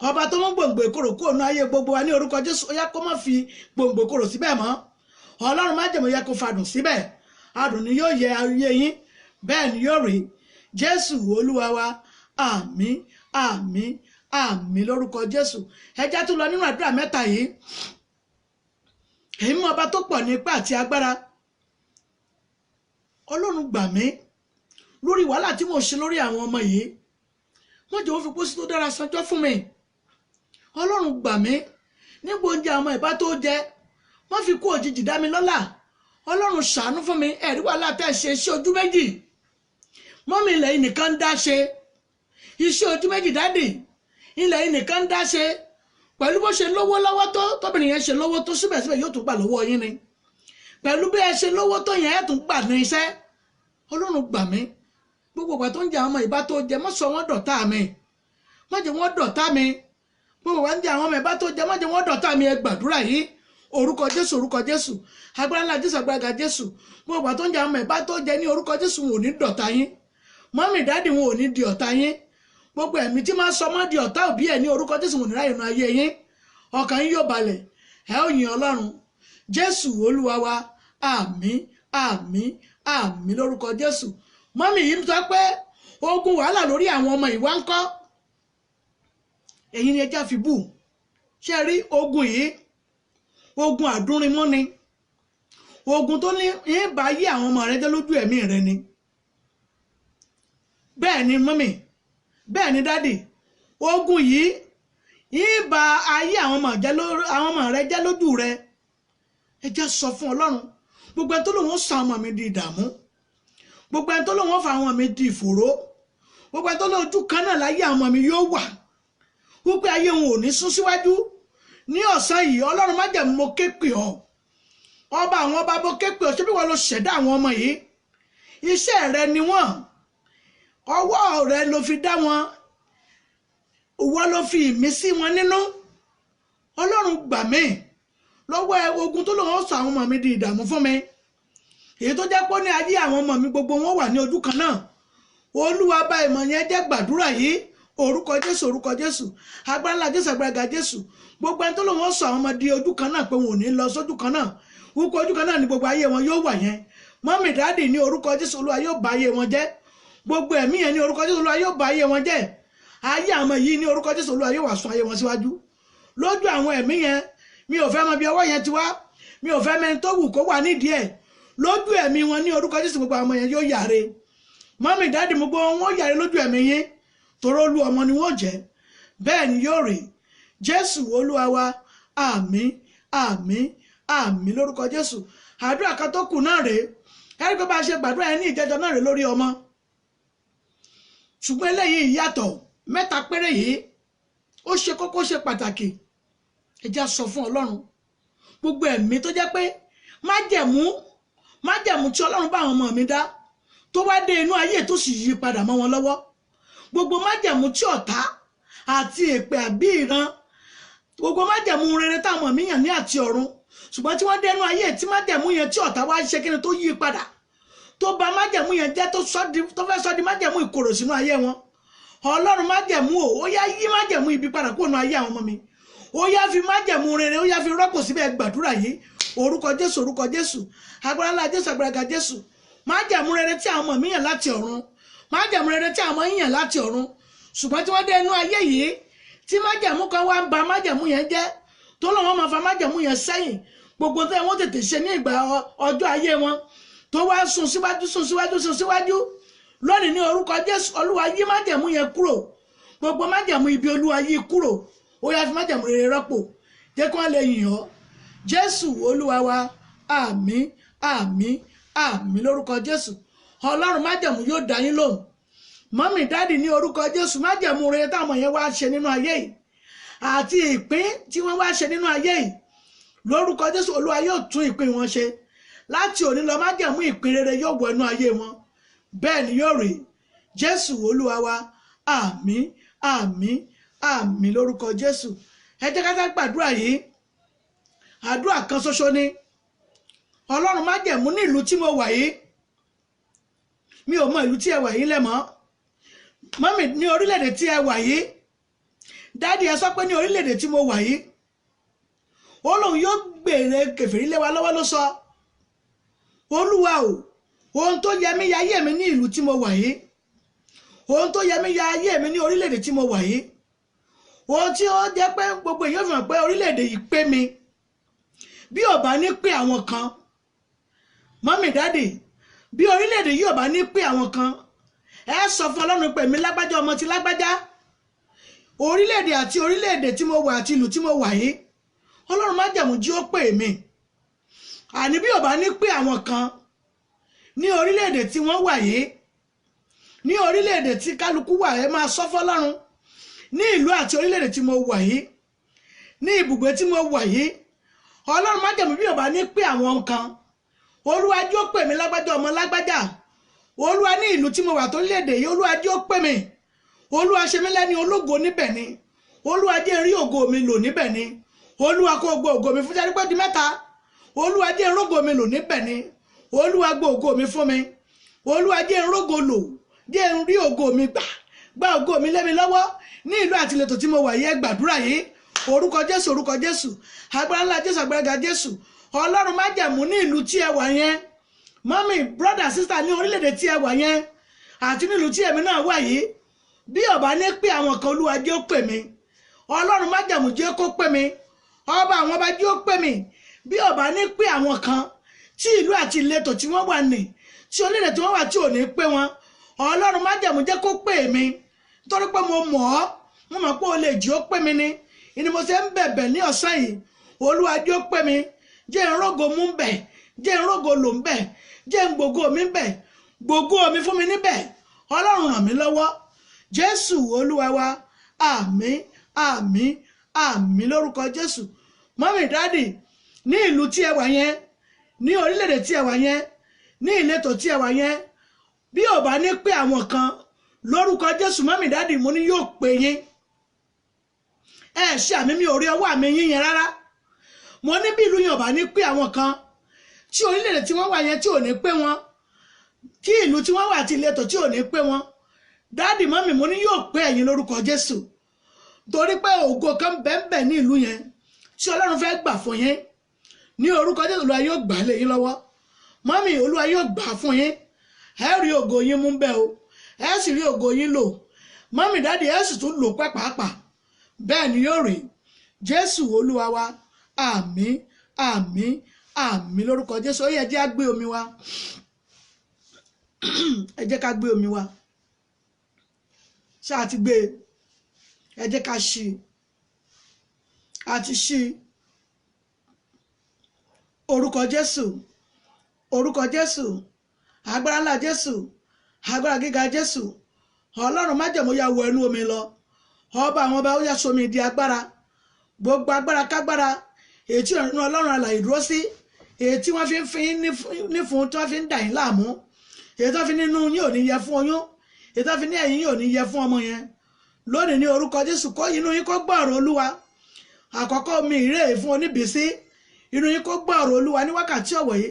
ọba tó mú gbòǹgbò ìkorò kúrò ní ayé gbogbo wa ní orúkọ Jésù ó yá kó má fi gbòǹgbò ìkorò síbẹ̀ mọ́ Ọlọ́run májẹ̀mú yá kó fadùn síbẹ̀ adùn ni yóò yẹ ayé yín bẹ́ẹ̀ ni yóò rí Jésù Olúwa wa àmín àmín àmín lórúkọ Jésù ẹ jẹ́ tún lọ nínú àdúrà mẹ́ta yìí èyí mú ọba tó pọ̀ ní ipá àti agbára Ọlọ́run gbà mí lórí wàhálà tí mo ṣe lórí àwọn ọmọ yìí wọ́n jẹ́ wọ́n fi pósí tó dára sanjọ́ fún mi Ọlọ́run gbà mí nígbà oúnjẹ àwọn ìbá tó jẹ wọ́n fi kú òjijì dá mi lọ́lá Ọlọ́run ṣàánú fún mi ẹ̀rí wàhálà tẹ́ ṣe iṣẹ́ ojú méjì mọ́mí ilẹ̀ yìí nìkan ń dá ṣe iṣẹ́ ojú méjì dáàdì ilẹ̀ yìí nìkan ń dá ṣe pẹ̀lú bó ṣe lówó lọ́wọ́ tó tóbìnrin yẹn ṣe lówó tó síbẹ̀síbẹ̀ yóò tún gbà lọ́wọ́ yín ni pẹ̀lú bí ẹ ṣe lówó tó yẹn ẹ̀ tún gbà ní iṣẹ́ Ọlọ́run gbà mí gbogbo ìgbà tó ń jẹ àwọn ọmọ ìbá tó jẹ mọ́ sọ wọ́n dọ̀tá mi má jẹ́ wọ́n dọ̀tá mi gbogbo ìgbà tó ń jẹ àwọn ọmọ ìbá tó jẹ má jẹ́ wọ́n dọ̀tá mi ẹ gbàdúrà yìí orúkọ Jésù agbára ńlá Jésù agbára Jésù gbogbo ìgbà tó ń jẹ àwọn ọmọ ìbá tó jẹ ní orúkọ Jésù wọn ò ní dọ̀tá yín mọ́mì dáàdì wọn ò ní di ọ̀tá yín gbogbo ẹ̀mí tí máa sọ mọ́ di ọ̀tá òbí ẹ̀ ní orúkọ Jésù wọn ò ní ráyè nu ayé yín ọkàn yín yóò balẹ̀ ẹ ó yin Ọlọ́run Jésù Olúwa wa àmín àmín àmín lórúkọ Jésù mọ́mì yìí ń sọ pé ogun wàhálà lórí àwọn ọmọ ìwà ń kọ́ èyí ni ẹjá fi bù ṣe rí ogun yìí ogun àdúnrimọ́ ni ogun tó ní yín bá yí àwọn ọmọ rẹ dé lójú ẹ̀mí rẹ ni bẹ́ẹ̀ ni mọ́mì, bẹ́ẹ̀ ni dádì, ogun yìí ìbá ayé àwọn ọmọ rẹ jẹ́ lójú rẹ. ẹ jẹ́ sọ fún Ọlọ́run, gbogbo ẹni tó lòun ó sọ ọmọ mi di ìdààmú, gbogbo ẹni tó lòun ó fa àwọn mi di ìfòró, gbogbo ẹni tó lòun ojú kan náà láyé àwọn ọmọ mi yóò wà, wípé ayé wọn ò ní sún síwájú. Ní ọ̀sán yìí Ọlọ́run májẹ̀mú, mo ké pè ọ́, ọba àwọn ọba, mo ké pè ọ́. ṣé bí wọ́n ló ṣẹ̀dá àwọn ọmọ yìí? Iṣẹ́ rẹ ni wọ́n, ọwọ́ rẹ ló fi dá wọn, ìwọ ló fi ìmísí wọn nínú. Ọlọ́run gbà mí lọ́wọ́ ogun tó lòun sọ àwọn ọmọ mi di ìdààmú fún mi, èyí tó jẹ́ pé ní ayé àwọn ọmọ mi gbogbo wọn wà ní ojú kan náà. Olúwa bá ìmọ̀ yẹn jẹ́, gbàdúrà yìí, orúkọ Jésù, orúkọ Jésù, agbára ńlá Jésù, agbára Jésù. Gbogbo ẹni tó lòun sọ àwọn ọmọ di ojú kan náà pé wọn ò ní lọ sójú kan náà, wípé ojú kan náà ni gbogbo ayé wọn yóò wà yẹn. Mọ́mì dáàdì, ní orúkọ Jésù Olúwa yóò bá ayé wọn jẹ́. Gbogbo ẹ̀mí yẹn ní orúkọ Jésù Olúwa yóò bá ayé wọn jẹ́. Ayé àwọn yìí ní orúkọ Jésù Olúwa yóò wá sún ayé wọn síwájú. Lójú àwọn ẹ̀mí yẹn, mi ò fẹ́ mọ bí ọwọ́ yẹn ti wá, mi ò fẹ́ mẹ́ni tó wù kó wà nídìí ẹ̀. Lójú ẹ̀mí wọn ní orúkọ Jésù gbogbo àwọn yẹn yóò yàre. Mọ́mì dáàdì, gbogbo wọn yàre lójú ẹ̀mí yín, torí olú ọmọ ni wọ́n jẹ́. Bẹ́ẹ̀ ni yóò rí. Jésù Olúwa wa, àmín, àmín, àmín lórúkọ Jésù. Àdúrà kan tó kù náà rèé, ẹ̀rí pé bá a ṣe gbàdúrà yẹn ní ìjẹjọ náà rèé lórí ọmọ, ṣùgbọ́n eléyìí yàtọ̀. Mẹ́ta péré yìí ó ṣe kókó, ṣe pàtàkì. ẹ jẹ́ sọ fún Ọlọ́run, gbogbo ẹ̀mí tó jẹ́ pé májẹ̀mú tí Ọlọ́run bá àwọn ọmọ mi dá tó wá dé inú ayé tó sì yí padà mọ́ wọn lọ́wọ́, gbogbo májẹ̀mú tí ọ̀tá àti èpè àbí ìran, gbogbo májẹ̀mú rere táwọn ọmọ mi yàn ní àti ọ̀run, ṣùgbọ́n tí wọ́n dé inú ayé tí májẹ̀mú yẹn tí ọ̀tá wá ṣe kíni tó yí padà, tó bà májẹ̀mú yẹn jẹ́, tó fẹ́ sọ di májẹ̀mú ìkorò sínú ayé wọn. Ọlọ́run májẹ̀mú ó yá yí májẹ̀mú ibi padà kúrò nínú ayé àwọn ọmọ mi, ó yá fi májẹ̀mú rere, ó yá fi rọ́pò síbẹ̀. Gbàdúrà yìí, orúkọ Jésù, orúkọ Jésù, agbára ńlá Jésù, agbára Jésù. Májẹ̀mú rere tí àwọn ọmọ mi yàn láti ọ̀run, májẹ̀mú rere tí àwọn ọmọ yàn láti ọ̀run, ṣùgbọ́n tí wọ́n dé inú ayé yìí tí májẹ̀mú kan wá ń ba májẹ̀mú yẹn jẹ́, tó lọ́wọ́ máa fa májẹ̀mú yẹn sẹ́yìn, gbogbo tí wọ́n tètè ṣe ní ìgbà ọjọ́ ayé wọn tó wá sún síwájú. Lónìí ní orúkọ Jésù, Olúwa yí májẹ̀mú yẹn kúrò, gbogbo májẹ̀mú ibi Olúwa yí kúrò, ó yá fi májẹ̀mú rere rọ́pò, jẹ́ kí wọ́n lè yìn ọ́. Jésù Olúwa wa, àmín, àmín, àmín lórúkọ Jésù. Ọlọ́run májẹ̀mú yóò dá yín lóhùn. Mọ́mì dáàdì, ní orúkọ Jésù, májẹ̀mú rere táwọn yẹn wá ṣe nínú ayé yìí àti ìpín tí wọ́n wá ṣe nínú ayé yìí, lórúkọ Jésù Olúwa yóò tún ìpín wọn ṣe. Láti òní lọ májẹ̀mú ìpín rere yóò wọ inú ayé wọn. Bẹ́ẹ̀ ni yóò rí. Jésù Olúwa wa, àmín, àmín, àmín lórúkọ Jésù. Ẹ jẹ́ ká gbàdúrà yìí. Àdúrà kan ṣoṣo ni. Ọlọ́run májẹ̀mú ní ìlú tí mo wà yìí, mi ò mọ ìlú tí ẹ wà yìí lẹ́mọ́. Mọ́mì, ní orílẹ̀-èdè tí ẹ wà yìí, dáàdì ẹ sọ pé ní orílẹ̀-èdè tí mo wà yìí, ó lóun yóò gbèrè kèfèrí lé wa lọ́wọ́ ló sọ. Olúwa o, ohun tó yẹ mí ya ayé mi ní ìlú tí mo wà yìí, ohun tó yẹ mí ya ayé mi ní orílẹ̀-èdè tí mo wà yìí, ohun tí ó jẹ́ pé gbogbo èèyàn fi hàn pé orílẹ̀-èdè yìí pé mi, bí ò bá ní pé àwọn kan, mọ́mì dáàdì, bí orílẹ̀-èdè yìí ò bá ní pé àwọn kan, ẹ sọ fún Ọlọ́run pé mi lágbájá ọmọ ti lágbájá, orílẹ̀-èdè àti orílẹ̀-èdè tí mo wà àti ìlú tí mo wà yìí, Ọlọ́run májẹ̀mú jí ó pè mí. Àní bí ò bá ní pé àwọn kan ní orílẹ̀-èdè tí wọ́n wà yìí, ní orílẹ̀-èdè tí kálukú wà, ẹ máa sọ fún Ọlọ́run, ní ìlú àti orílẹ̀-èdè tí mo wà yìí, ní ibùgbé tí mo wà yìí, Ọlọ́run májẹ̀mú bí ò bá ní pé àwọn kan, Olúwa jí ó pè mí lágbájá ọmọ lágbájá. Olúwa ní ìlú tí mo wà tó orílẹ̀-èdè yìí, Olúwa jí ó pè mí. Olúwa ṣe mí lẹ́ni ológo níbẹ̀ ni. Olúwa jẹ́ rí ògo mi lò níbẹ̀ ni. Olúwa kó gbọ́ ògo mi fún jáde pé di mẹ́ta. Olúwa jẹ́ rógo mi lò níbẹ̀ ni. Olúwa gbọ́ ògo mi fún mi. Olúwa jẹ́ rógo lò, jẹ́ rí ògo mi gbà ògo mi lé mi lọ́wọ́ ní ìlú àti ìletò tí mo wà yìí. Gbàdúrà yìí, orúkọ Jésù, orúkọ Jésù, agbára ńlá Jésù, agbára Jésù. Ọlọ́run májẹ̀mú ní ìlú tí ẹ wà yẹn, mọ́mì, brother, sister, ní orílẹ̀-èdè tí ẹ wà yẹn àti nílùú tí èmi náà wà yìí, bí ó bá ní pé àwọn kan, Olúwa jẹ́ ó pè mí. Ọlọ́run májẹ̀mú jẹ́ kó pè mí. Ọba àwọn ọba jẹ́ ó pè mí. Bí ó bá ní pé àwọn kan tí ìlú àti ìletò tí wọ́n wà ní, tí orílẹ̀-èdè tí wọ́n wà tí ò ní pé wọn, Ọlọ́run májẹ̀mú jẹ́ kó pè mí nítorí pé mo mọ̀ ọ́, mo mọ̀ pé o lè jí ó pè mí ni. Ìní mo ṣe ń bẹ̀bẹ̀ ní ọ̀sán yìí, Olúwa jẹ́ ó pè mí, jẹ́ n rógo mú ń bẹ̀, jẹ́ n rógo lò ń bẹ̀, jẹ́ n gbògo mi ń bẹ̀, gbògo mi fún mi níbẹ̀. Ọlọ́run ràn mí lọ́wọ́. Jésù Olúwa wa, àmín, àmín, àmín lórúkọ Jésù. Mọ́mì dáàdì, ní ìlú tí ẹ wà yẹn, ní orílẹ̀-èdè tí ẹ wà yẹn, ní ìletò tí ẹ wà yẹn, bí ò bá ní pé àwọn kan lórúkọ Jésù, mọ́mì dáàdì, mo ní yóò pè yín. Ẹ ṣe àmì mi ò rí ọwọ́ àmì yín yẹn rárá. Mo ní bí ìlú yẹn ò bá ní pé àwọn kan, tí orílẹ̀-èdè tí wọ́n wà yẹn tí ò ní pé wọn, tí ìlú tí wọ́n wà àti ìletò tí ò ní pé wọn, dáàdì mọ́mì, mo ní yóò pé ẹ̀yin lórúkọ Jésù. Torí pé ògo kan bẹ́ẹ̀ ní ìlú yẹn tí Ọlọ́run fẹ́ gbà fún yín. Ní orúkọ Jésù, Olúwa yóò gbà lé yín lọ́wọ́. Mọ́mì, Olúwa yóò gbà fún yín. Ẹ rí ògo yín mú bẹ́ẹ̀ o, ẹ sì rí ògo yín lò. Mọ́mì dáàdì, ẹ sì tún lò pàápàá. Bẹ́ẹ̀ ni yóò rí. Jésù Olúwa wa, àmín, àmín, àmín lórúkọ Jésù. Ó yẹ jẹ́ á gbé omi wa. Ẹ jẹ́ ká gbé omi wa. Ṣé a ti gbé? Ẹ jẹ́ ká ṣí. A ti ṣí. Orúkọ Jésù, orúkọ Jésù, agbára ńlá Jésù, agbára gíga Jésù. Ọlọ́run májẹ̀mú ya wọ inú omi lọ. Ọba àwọn ọba, ó yá sómi di agbára. Gbogbo agbára kágbára èyí tí Ọlọ́run alààyè dúró sí, èyí tí wọ́n fi ń fin nífun, tí wọ́n fi ń dà yín láàmú, èyí tí wọ́n fi nínú yín ò ní yẹ fún oyún, èyí tí wọ́n fi ní ẹ̀yìn yín ò ní yẹ fún ọmọ yẹn. Lónìí ní orúkọ Jésù, kó inú yín kó gbọ́ ọ̀rọ̀ Olúwa. Àkọ́kọ́ mi ìrè fún oníbìsí, inú yín kó gbọ́ ọ̀rọ̀ Olúwa ní wákàtí ọ̀wọ̀ yìí.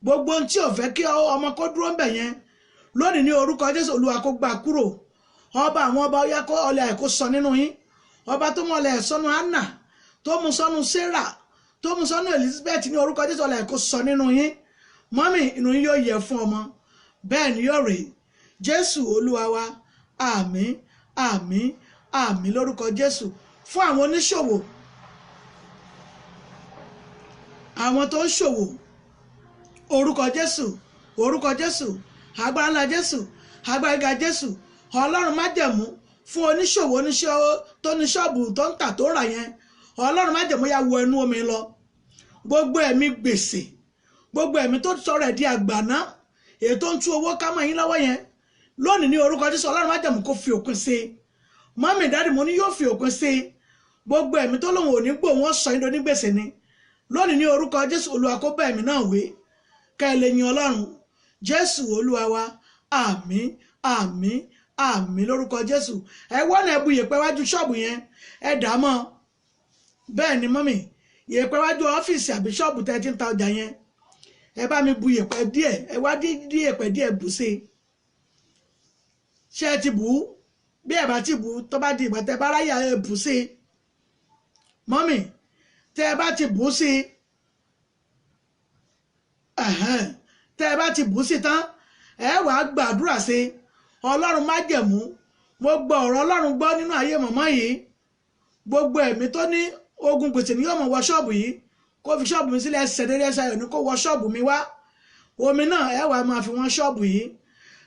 Gbogbo ohun tí ò fẹ́ kí ọmọ kó dúró ń bẹ̀ yẹn, lónìí ní orúkọ Jésù, Olúwa kó gbà kúrò. Ọba àwọn ọba, ó yá kó ọlẹ̀ àìkó sọ nínú yín. Ọba tó mú ọlẹ̀ sọ́nù Hánà, tó mú sọ́nù Sárà, tó mú sọ́nù Elizabeth, ní orúkọ Jésù, ọlẹ̀ àìkó sọ nínú yín. Mọ́mì, inú yín yóò yẹ fún ọmọ. Bẹ́ẹ̀ ni yóò rí. Jésù Olúwa wa, àmín, àmín, àmín lórúkọ Jésù. Fún àwọn oníṣòwò, àwọn tó ń ṣòwò, orúkọ Jésù, orúkọ Jésù, agbára ńlá Jésù, agbára gíga Jésù. Ọlọ́run májẹ̀mú fún oníṣòwò tó ní ṣọ́ọ̀bù tó ń tà tó rà yẹn. Ọlọ́run májẹ̀mú ya wọ inú omi lọ. Gbogbo ẹ̀mí gbèsè, gbogbo ẹ̀mí tó sọ̀rọ̀ ẹ̀ di àgbàná, èyí tó ń tú owó ká mọ́ yín lọ́wọ́ yẹn, lónìí ní orúkọ Jésù, Ọlọ́run májẹ̀mú kó fi òpin sí i. Mọ́mì dáàdì, mo ní yóò fi òpin sí i. Gbogbo ẹ̀mí tó lóun ò ní gbò wọ́n sọ yín ní gbèsè ni. Lónìí ní orúkọ Jésù, Olúwa kó bá ẹ̀mí náà wé. Ká ẹ lè yin Ọlọ́run. Jésù Olúwa wa, àmín, àmín, àmín lórúkọ Jésù. Ẹ wọ́n náà bu yèpẹ̀ wájú ṣọ́ọ̀bù yẹn, ẹ dà á mọ́. Bẹ́ẹ̀ ni mọ́mì, yèpẹ̀ wájú ọ́fíìsì àbí ṣọ́ọ̀bù tẹ́ ti ń ta ọjà yẹn, ẹ bá mi bu yèpẹ̀ díẹ̀, ẹ wá dí yèpẹ̀ díẹ̀ bù sí i. Ṣé ẹ ti bù ú? Bí ẹ bá ti bù ú, tó bá di ìgbà tẹ́ bá ráyà, ẹ bù sí i. Mọ́mì, tẹ́ ẹ bá ti bù ú sí i, tẹ́ ẹ bá ti bù ú sí tán, ẹ wàá gbàdúrà sí i. Ọlọ́run májẹ̀mú, mo gbọ́ ọ̀rọ̀ Ọlọ́run gbọ́ nínú ayé mọ̀mọ́ yìí. Gbogbo ẹ̀mí tó ní ogun gbèsè ni yóò mọ̀ wọ ṣọ́ọ̀bù yìí, kó fi ṣọ́ọ̀bù mi sílẹ̀, ẹsẹ̀ dédé ẹsẹ̀ ayọ̀ ni kó wọ ṣọ́ọ̀bù mi wá. Omi náà ẹ wàá máa fi wọ́n ṣọ́ọ̀bù yìí.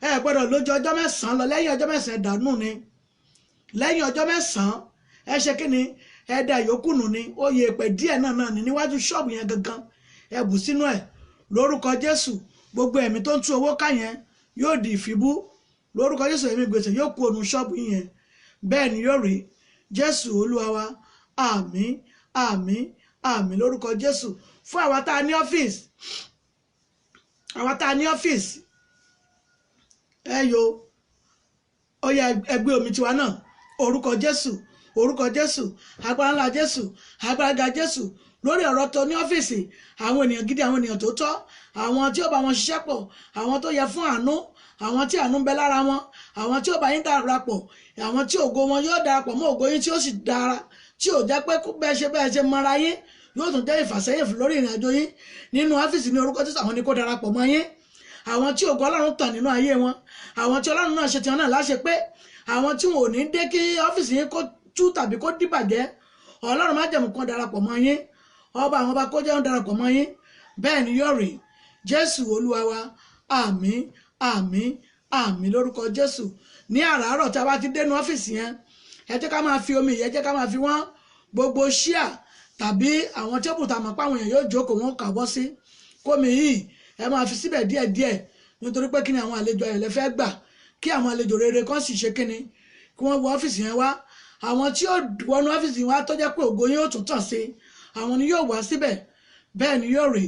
Ẹ gbọ́dọ̀ lójú ọjọ́ mẹ́sàn-án lọ, lẹ́yìn ọjọ́ mẹ́sàn-án dànù ni. Lẹ́yìn ọjọ́ mẹ́sàn-án ẹ ṣe kí ni? Ẹ da ìyókù nù ni. Ó yẹ èpè díẹ̀ náà ní níwájú ṣọ́ọ̀bù yẹn gangan. Ẹ bù sínú ẹ̀. Lórúkọ Jésù, gbogbo ẹ̀mí tó ń tú owó ká yẹn yóò di ìfibú. Lórúkọ Jésù, ẹ̀mí gbèsè yóò kú ònú ṣọ́ọ̀bù yẹn. Bẹ́ẹ̀ ni yóò rí. Jésù Olúwa wa, àmín, àmín, àmín lórúkọ Jésù. Fún àwa tá a ní ọ́fíìsì, àwa tá a ní ọ́fíìsì, ẹ yo, ó yá ẹgbẹ́ omi tiwa náà. Orúkọ Jésù, orúkọ Jésù, agbára ńlá Jésù, agbára ga Jésù. Lórí ọ̀rọ̀ tó ní ọ́fíìsì, àwọn ènìyàn gidi, àwọn ènìyàn tó tọ́, àwọn tí ó bá wọn ṣiṣẹ́ pọ̀, àwọn tó yẹ fún àánú, àwọn tí àánú ń bẹ lára wọn, àwọn tí ó bá yín darapọ̀, àwọn tí ògo wọn yóò darapọ̀ mọ́ ògo yín, tí ó sì dára, tí ò jẹ́ pé bẹ́ẹ̀ ṣe mọ́ra yín yóò tún jẹ́ ìfàsẹ́yìn lórí ìrìn àjò yín nínú ọ́fíìsì. Ní orúkọ Jésù, àwọn ni kó darapọ̀ mọ́ yín. Àwọn tí ògo Ọlọ́run tàn nínú ayé wọn, àwọn tí Ọlọ́run náà ṣe tiwọn náà láṣẹ pé, àwọn tí wọn ò ní dé kí ọ́fíìsì yín kó tú tàbí kó dìbàjẹ́, Ọlọ́run májẹ̀mú kan darapọ̀ mọ́ yín. Ọba àwọn ọba kó jẹ́ ń darapọ̀ mọ́ yín. Bẹ́ẹ̀ ni yóò rí. Jésù Olúwa wa, àmín, àmín, àmín lórúkọ Jésù. Ní àràárọ̀ tí a bá ti dénú ọ́fíìsì yẹn ẹ jẹ́ ká máa fi omi yẹn jẹ́ ká máa fi wọ́n gbogbo ṣíà tàbí àwọn tébù tá a mọ̀ pé àwọn èèyàn yóò jókòó wọn kàwọ́ sí kómi yìí ẹ máa fi síbẹ̀ díẹ̀díẹ̀ nítorí pé kí ni àwọn àlejò ayọ̀lẹ̀ fẹ́ gbà kí àwọn àlejò rere kan sì ṣe kí ni kí wọ́n wọ ọ́fíìsì yẹn wá àwọn tí yóò wọnú ọ́fíìsì yẹn wá tó jẹ́ pé ògo yóò tún tàn sí àwọn ni yóò wá síbẹ̀ bẹ́ẹ̀ ni yóò rí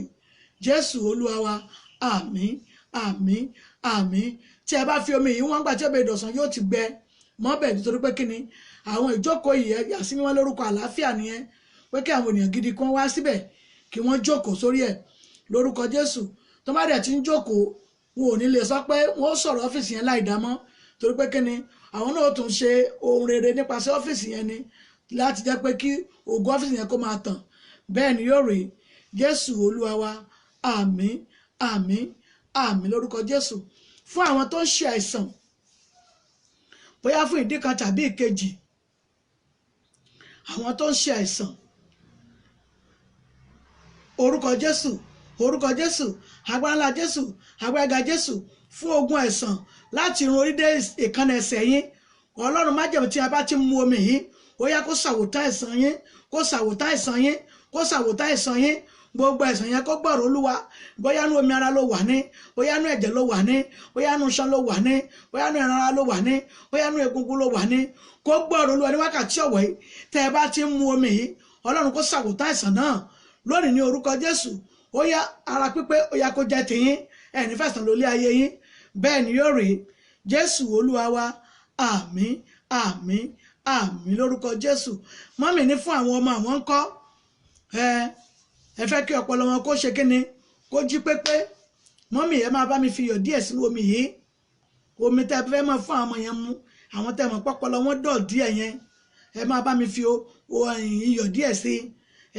Jésù Olúwa wa àmín àmín àmín. Tí ẹ bá fi omi yìí wọ́n gbà tí ọbẹ̀ ìdọ̀sán yóò ti gbẹ mọ́bẹ̀ nítorí pé kí ni àwọn ìjókòó yìí yà sí mímọ́ lórúkọ àlàáfíà nìyẹn pé kí àwọn ènìyàn gidi kan wá síbẹ̀ kí wọ́n jókòó sórí ẹ̀ lórúkọ Jésù. tó bá dẹ̀ ti ń jókòó wọn ò ní lè sọ pé wọ́n sọ̀rọ̀ ọ́fíìsì yẹn láì dámọ́ torí pé kí ni àwọn náà tún ṣe ohun rere nípasẹ̀ ọ́fíìsì yẹn ni láti jẹ́ pé kí ògo ọ́fíìsì yẹn kó máa tàn bẹ́ẹ̀ ni yóò rí Jésù Olúwa wa àmín àmín àmín lórúkọ Jésù. Fún àwọn tó ń ṣe àìsàn bóyá fún ìdí kan tàbí ìkejì àwọn tó ń ṣe àìsàn orúkọ Jésù orúkọ Jésù agbára ńlá Jésù agbára Jésù fún ogun àìsàn láti irun orí dé ìkànnì ẹsẹ̀ yín Ọlọ́run májẹ̀mú tí a bá ti mu omi yìí ó yá kó ṣàwòtán àìsàn yín kó ṣàwòtán àìsàn yín kó ṣàwòtán àìsàn yín gbogbo àìsàn yẹn kó gbọ́rọ̀ Olúwa bóyá nú omi ara ló wà ní bóyá nú ẹ̀jẹ̀ ló wà ní bóyá nú iṣan ló wà ní bóyá nú ẹran ara ló wà ní bóyá nú egungun ló wà ní kó gbọ́rọ̀ Olúwa ní wákàtí ọ̀wọ̀ yìí tẹ́ ẹ bá ti ń mu omi yìí Ọlọ́run kó ṣàwòtán àìsàn náà lónìí ní orúkọ Jésù ó yá ara pípé ó yá kó jẹ́ tiyín ẹni fẹ̀sán lólé ayé yín bẹ́ẹ̀ ni yóò rí Jésù Olúwa wa àmín àmín àmín lórúkọ Jésù. Mọ́mì ní fún àwọn ọmọ àwọn ńkọ́ ẹ fẹ́ kí ọpọlọ wọn kó ṣe kíni kó jí pépé mọ́mì ẹ máa bá mi fi iyọ̀ díẹ̀ sínú omi yìí omi tẹ́ fẹ́ máa fún àwọn ọmọ yẹn mu àwọn tẹ́ mọ̀ pọ́pọlọ wọn dọ̀ díẹ̀ yẹn ẹ máa bá mi fi iyọ̀ díẹ̀ sí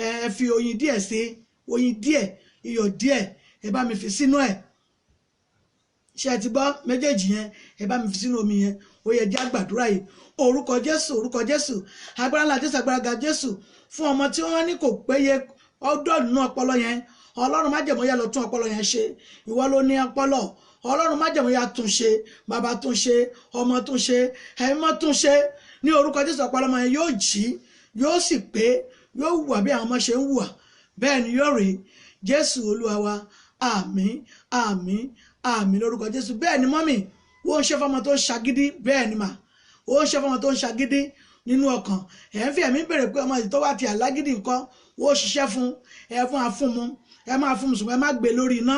ẹ fi oyin díẹ̀ sí oyin díẹ̀ iyọ̀ díẹ̀ ẹ bá mi fi sínú ẹ̀ ṣe ti gbọ́ méjèèjì yẹn ẹ bá mi fi sínú omi yẹn ó yẹ jẹ́ àgbàdúrà yìí orúkọ Jésù agbára ńlá Jésù agbára ga Jésù fún ọmọ tí wọ́n ní kò péye ọdún nínú ọpọlọ yẹn Ọlọ́run májẹ̀mú yá lọ tún ọpọlọ yẹn ṣe ìwọ ló ní ọpọlọ Ọlọ́run májẹ̀mú yá tún ṣe bàbá tún ṣe ọmọ tún ṣe ẹ̀mọ́ tún ṣe ní orúkọ Jésù ọpọlọ ọmọ yẹn yóò jí yóò sì pé yóò hùwà bí àwọn ọmọ ṣe ń hùwà bẹ́ẹ̀ ni yóò rí Jésù Olúwa wa àmín àmín àmín lórúkọ Jésù. Bẹ́ẹ̀ ni mọ́mì ó ń ṣe fọmọ tó ń ṣagídí bẹ́ẹ̀ ni mà ó ń ṣe fọmọ tó ń ṣagídí nínú ọkàn ẹ̀ ń fi ẹ̀mí bèrè pé ọmọ yìí tó wá ti àlágídí nǹkan ó ṣiṣẹ́ fún ẹ fún afúnmu ẹ máa fún mùsùlùmí ẹ má gbé lórí iná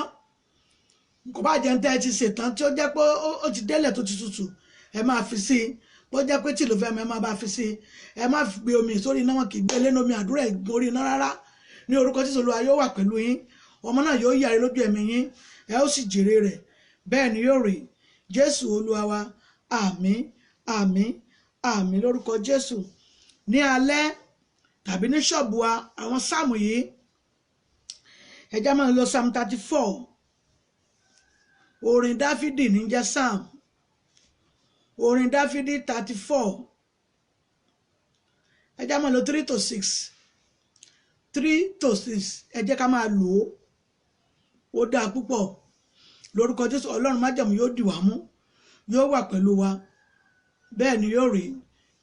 kò bá jẹ́ ń tẹ́ ẹ ti ṣètàn tí ó jẹ́ pé ó ti délẹ̀ tó ti tutù ẹ máa fi sí i bó jẹ́ pé tí ló fẹ́ mọ́ ẹ máa bá fi sí i ẹ má gbé omi sórí iná wọn kì í gbé lẹ́nu omi àdúrà ìgbórí iná rárá ní orúkọ Jésù Olúwa yóò wà pẹ̀lú yín ọmọ náà yóò yára lójú ẹ̀mí yín ẹ ó sì jèrè rẹ̀ bẹ́ẹ̀ ni yóò rí Jésù Olúwa wa àmín àmín àmín lórúkọ Jésù. Ní alẹ́ tàbí ní ṣọ́ọ̀bù wa àwọn sáàmù yìí ẹjá máa lọ Psalm 34 orin Dáfídì ní jẹ́ Psalm orin Dáfídì 34 ẹjá máa lọ 3 to 6 3 to 6 ẹ jẹ́ ká máa lò ó dáa púpọ̀ lórúkọ Jésù Ọlọ́run májẹ̀mú yóò dì wá mú yóò wà pẹ̀lú wa bẹ́ẹ̀ ni yóò rí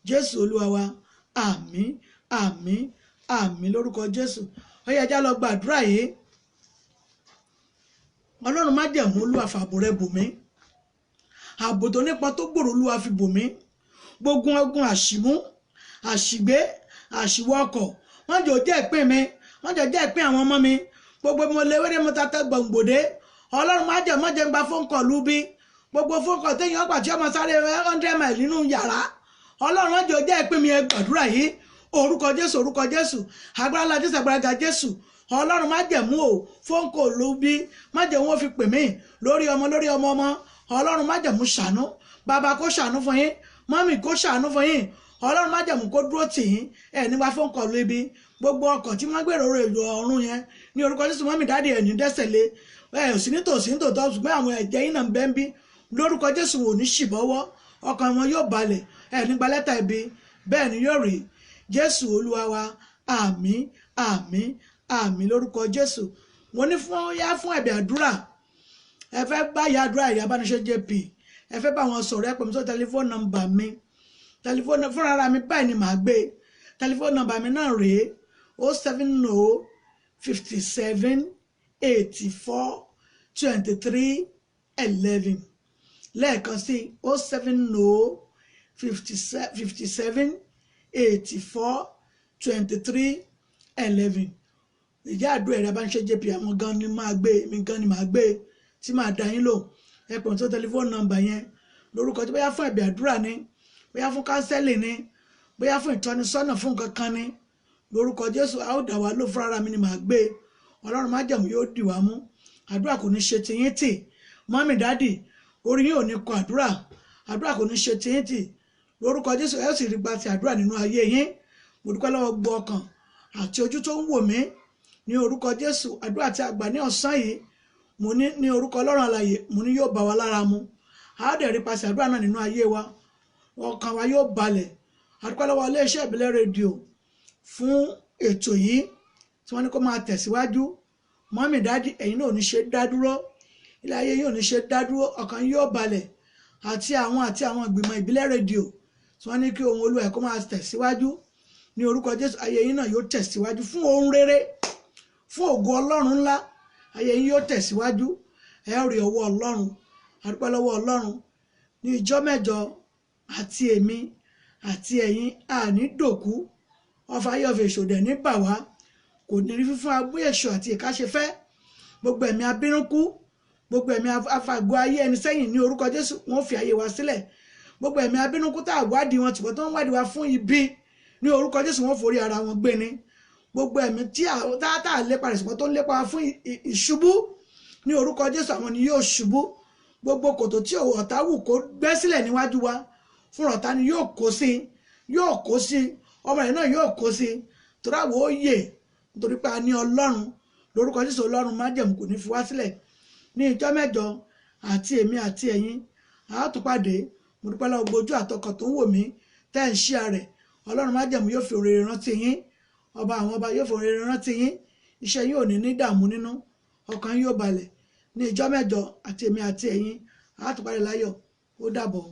Jésù Olúwa wa àmín àmín àmín lórúkọ Jésù. Ó yá já lọ gbàdúrà yìí Ọlọ́run májẹ̀mú Olúwa fàbò rẹ bò mí ààbò tó nípa tó gbòòrò Olúwa fi bò mí gbogbo ogun àṣìmú àṣìgbé àṣìwọ́ ọkọ̀ wọ́n jò jẹ́ ìpín mi wọ́n jò jẹ́ ìpín àwọn ọmọ mi gbogbo mo léwédé mo tata gbòǹgbòdé Ọlọ́run májẹ̀mú jẹ́ ń gba fóun kọ̀ lú bí gbogbo fóun kọ̀ téèyàn ọgbà tí ọmọ sáré 100 miles nínú yàrá Ọlọ́run wọ́n jò jẹ́ ìpín mi ẹ gbàdúrà yìí orúkọ Jésù agbára ńlá Jésù agbára ga Jésù Ọlọ́run májẹ̀mú o fóun kọ̀ lú bí májẹ̀mú wọn fi pè mí lórí ọmọ ọmọ Ọlọ́run májẹ̀mú ṣàánú bàbá kó ṣàánú fún yín mọ́mì kó ṣàánú fún yín Ọlọ́run májẹ̀mú kó dúró tì yín ẹ̀ nígbà fóun kọ̀ lú ibi gbogbo ọkọ̀ tí wọ́n gbèrò rẹ̀ lọ ọ̀run yẹn ní orúkọ Jésù mọ́mì dáàdì ẹ̀ ní dẹ́sẹ̀ lé ẹ̀ ò sí nítòsí nítòótọ́ ṣùgbọ́n àwọn ẹ̀jẹ̀ yín náà ń bẹ́ ń bí lórúkọ Jésù wò ní ṣìbọ́wọ́ ọkàn wọn yóò balẹ̀ ẹ̀ nígbà lẹ́tà ibi bẹ́ẹ̀ ni yóò rí Jésù Olúwa wa àmín àmín àmín lórúkọ Jésù. Wọ́n ní fún ẹ̀bẹ̀ àdúrà ẹ fẹ́ bá ìyá àdúrà ìyá Bániṣẹ́ JP ẹ fẹ́ bá wọn sọ̀rọ̀ ẹ pè mí sọ tẹlifóònù nọ́mbà mi tẹlifóònù fúnra ara mi báyìí ni màá gbé tẹlifóònù nọ́mbà mi náà rèé 070 57 84 23 11 lẹ́ẹ̀kan sí 070 57 84 23 11 ìjà àdúrà ẹ̀rọ bá ń ṣe jp àwọn gan ni máa gbé mi gan ni màá gbé tí màá dá yín lò ẹ pè mí tó tẹlifóònù nọ́mbà yẹn lórúkọ tí bóyá fún ẹ̀bẹ̀ àdúrà ni bóyá fún kánsẹ́lì ni bóyá fún ìtọ́nisọ́nà fún nǹkan kan ni lórúkọ Jésù a ó dà wá lò fún ara mi ni màá gbé Ọlọ́run májẹ̀mú yóò dì wá mú àdúrà kò ní ṣe tiyín tì mọ́mì dádì orí yín ò ní kọ àdúrà kò ní ṣe tiyín tì lórúkọ Jésù ẹ ó sì rí gba ti àdúrà nínú ayé yín mo dúpẹ́ lọ́wọ́ gbọ́ ọkàn àti ojú tó ń wò mí ní orúkọ Jésù àdúrà tí a gbà ní ọ̀sán yìí mo ní orúkọ Ọlọ́run alààyè mo ní yóò bá wa lára mu a ó dẹ̀ rí pasẹ̀ àdúrà náà nínú ayé wa ọkàn wa yóò balẹ̀ a dúpẹ́ lọ́wọ́ iléeṣẹ́ ìbílẹ̀ rédíò fún ètò yìí tí wọ́n ní kó máa tẹ̀síwájú mọ́mì dádì ẹ̀yin náà ò ní ṣe dádúró ilé ayé yìí ò ní ṣe dádúró ọkàn yóò balẹ̀ àti àwọn ìgbìmọ̀ ìbílẹ̀ rédíò tí wọ́n ní kí ohun Olúwa ẹ̀ kó máa tẹ̀síwájú ní orúkọ Jésù ayé yìí náà yóò tẹ̀síwájú fún ohun rere fún ògo Ọlọ́run ńlá ayé yìí yóò tẹ̀síwájú ẹ rí ọwọ́ Ọlọ́run a dúpẹ́ lọ́wọ́ Ọlọ́run ní ìjọ́ mẹ́jọ àti èmi àti ẹ̀yin àní dòkú ọfà ayọ̀fẹ̀ èṣòdẹ̀ ní bà wá kò ní rí fífún abú èṣù àti ìkáṣefẹ́ gbogbo ẹ̀mí abínúkú gbogbo ẹ̀mí afàgọ́ ayé ẹni sẹ́yìn ní orúkọ Jésù wọ́n fi ayé wa sílẹ̀ gbogbo ẹ̀mí abínúkú tá àwádìí wọn tìpọ̀ tó ń wádìí wa fún ibi ní orúkọ Jésù wọ́n forí ara wọn gbé ni gbogbo ẹ̀mí tí tá à lépa rẹ̀ ṣùgbọ́n tó ń lépa wa fún ìṣubú ní orúkọ Jésù àwọn ni yóò ṣubú gbogbo kòtò tí ọ̀tá wù kó gbẹ́ sílẹ̀ níwájú wa fún ọ̀tá ni yóò kó sí ọmọ rẹ̀ náà yóò kó sí torí àwọn òye nítorí pé a ní Ọlọ́run lórúkọ Jésù Ọlọ́run májẹ̀mú kò ní fi wá sílẹ̀ ní ìjọ́ mẹ́jọ àti èmi àti ẹ̀yin a tún pàdé mo dúpẹ́ lọ́wọ́ gbójú àtọkọ̀ tó ń wò mí tẹ́ ń ṣí ààrẹ Ọlọ́run májẹ̀mú yóò fi òrèrè rántí yín ọba àwọn ọba yóò fi òrèrè rántí yín iṣẹ́ yín ò ní dààmú nínú ọkàn yín yóò balẹ̀ ní ìjọ́ mẹ́jọ àti èmi àti ẹ̀yin a tún pàdé láyọ̀ ó dàbọ̀.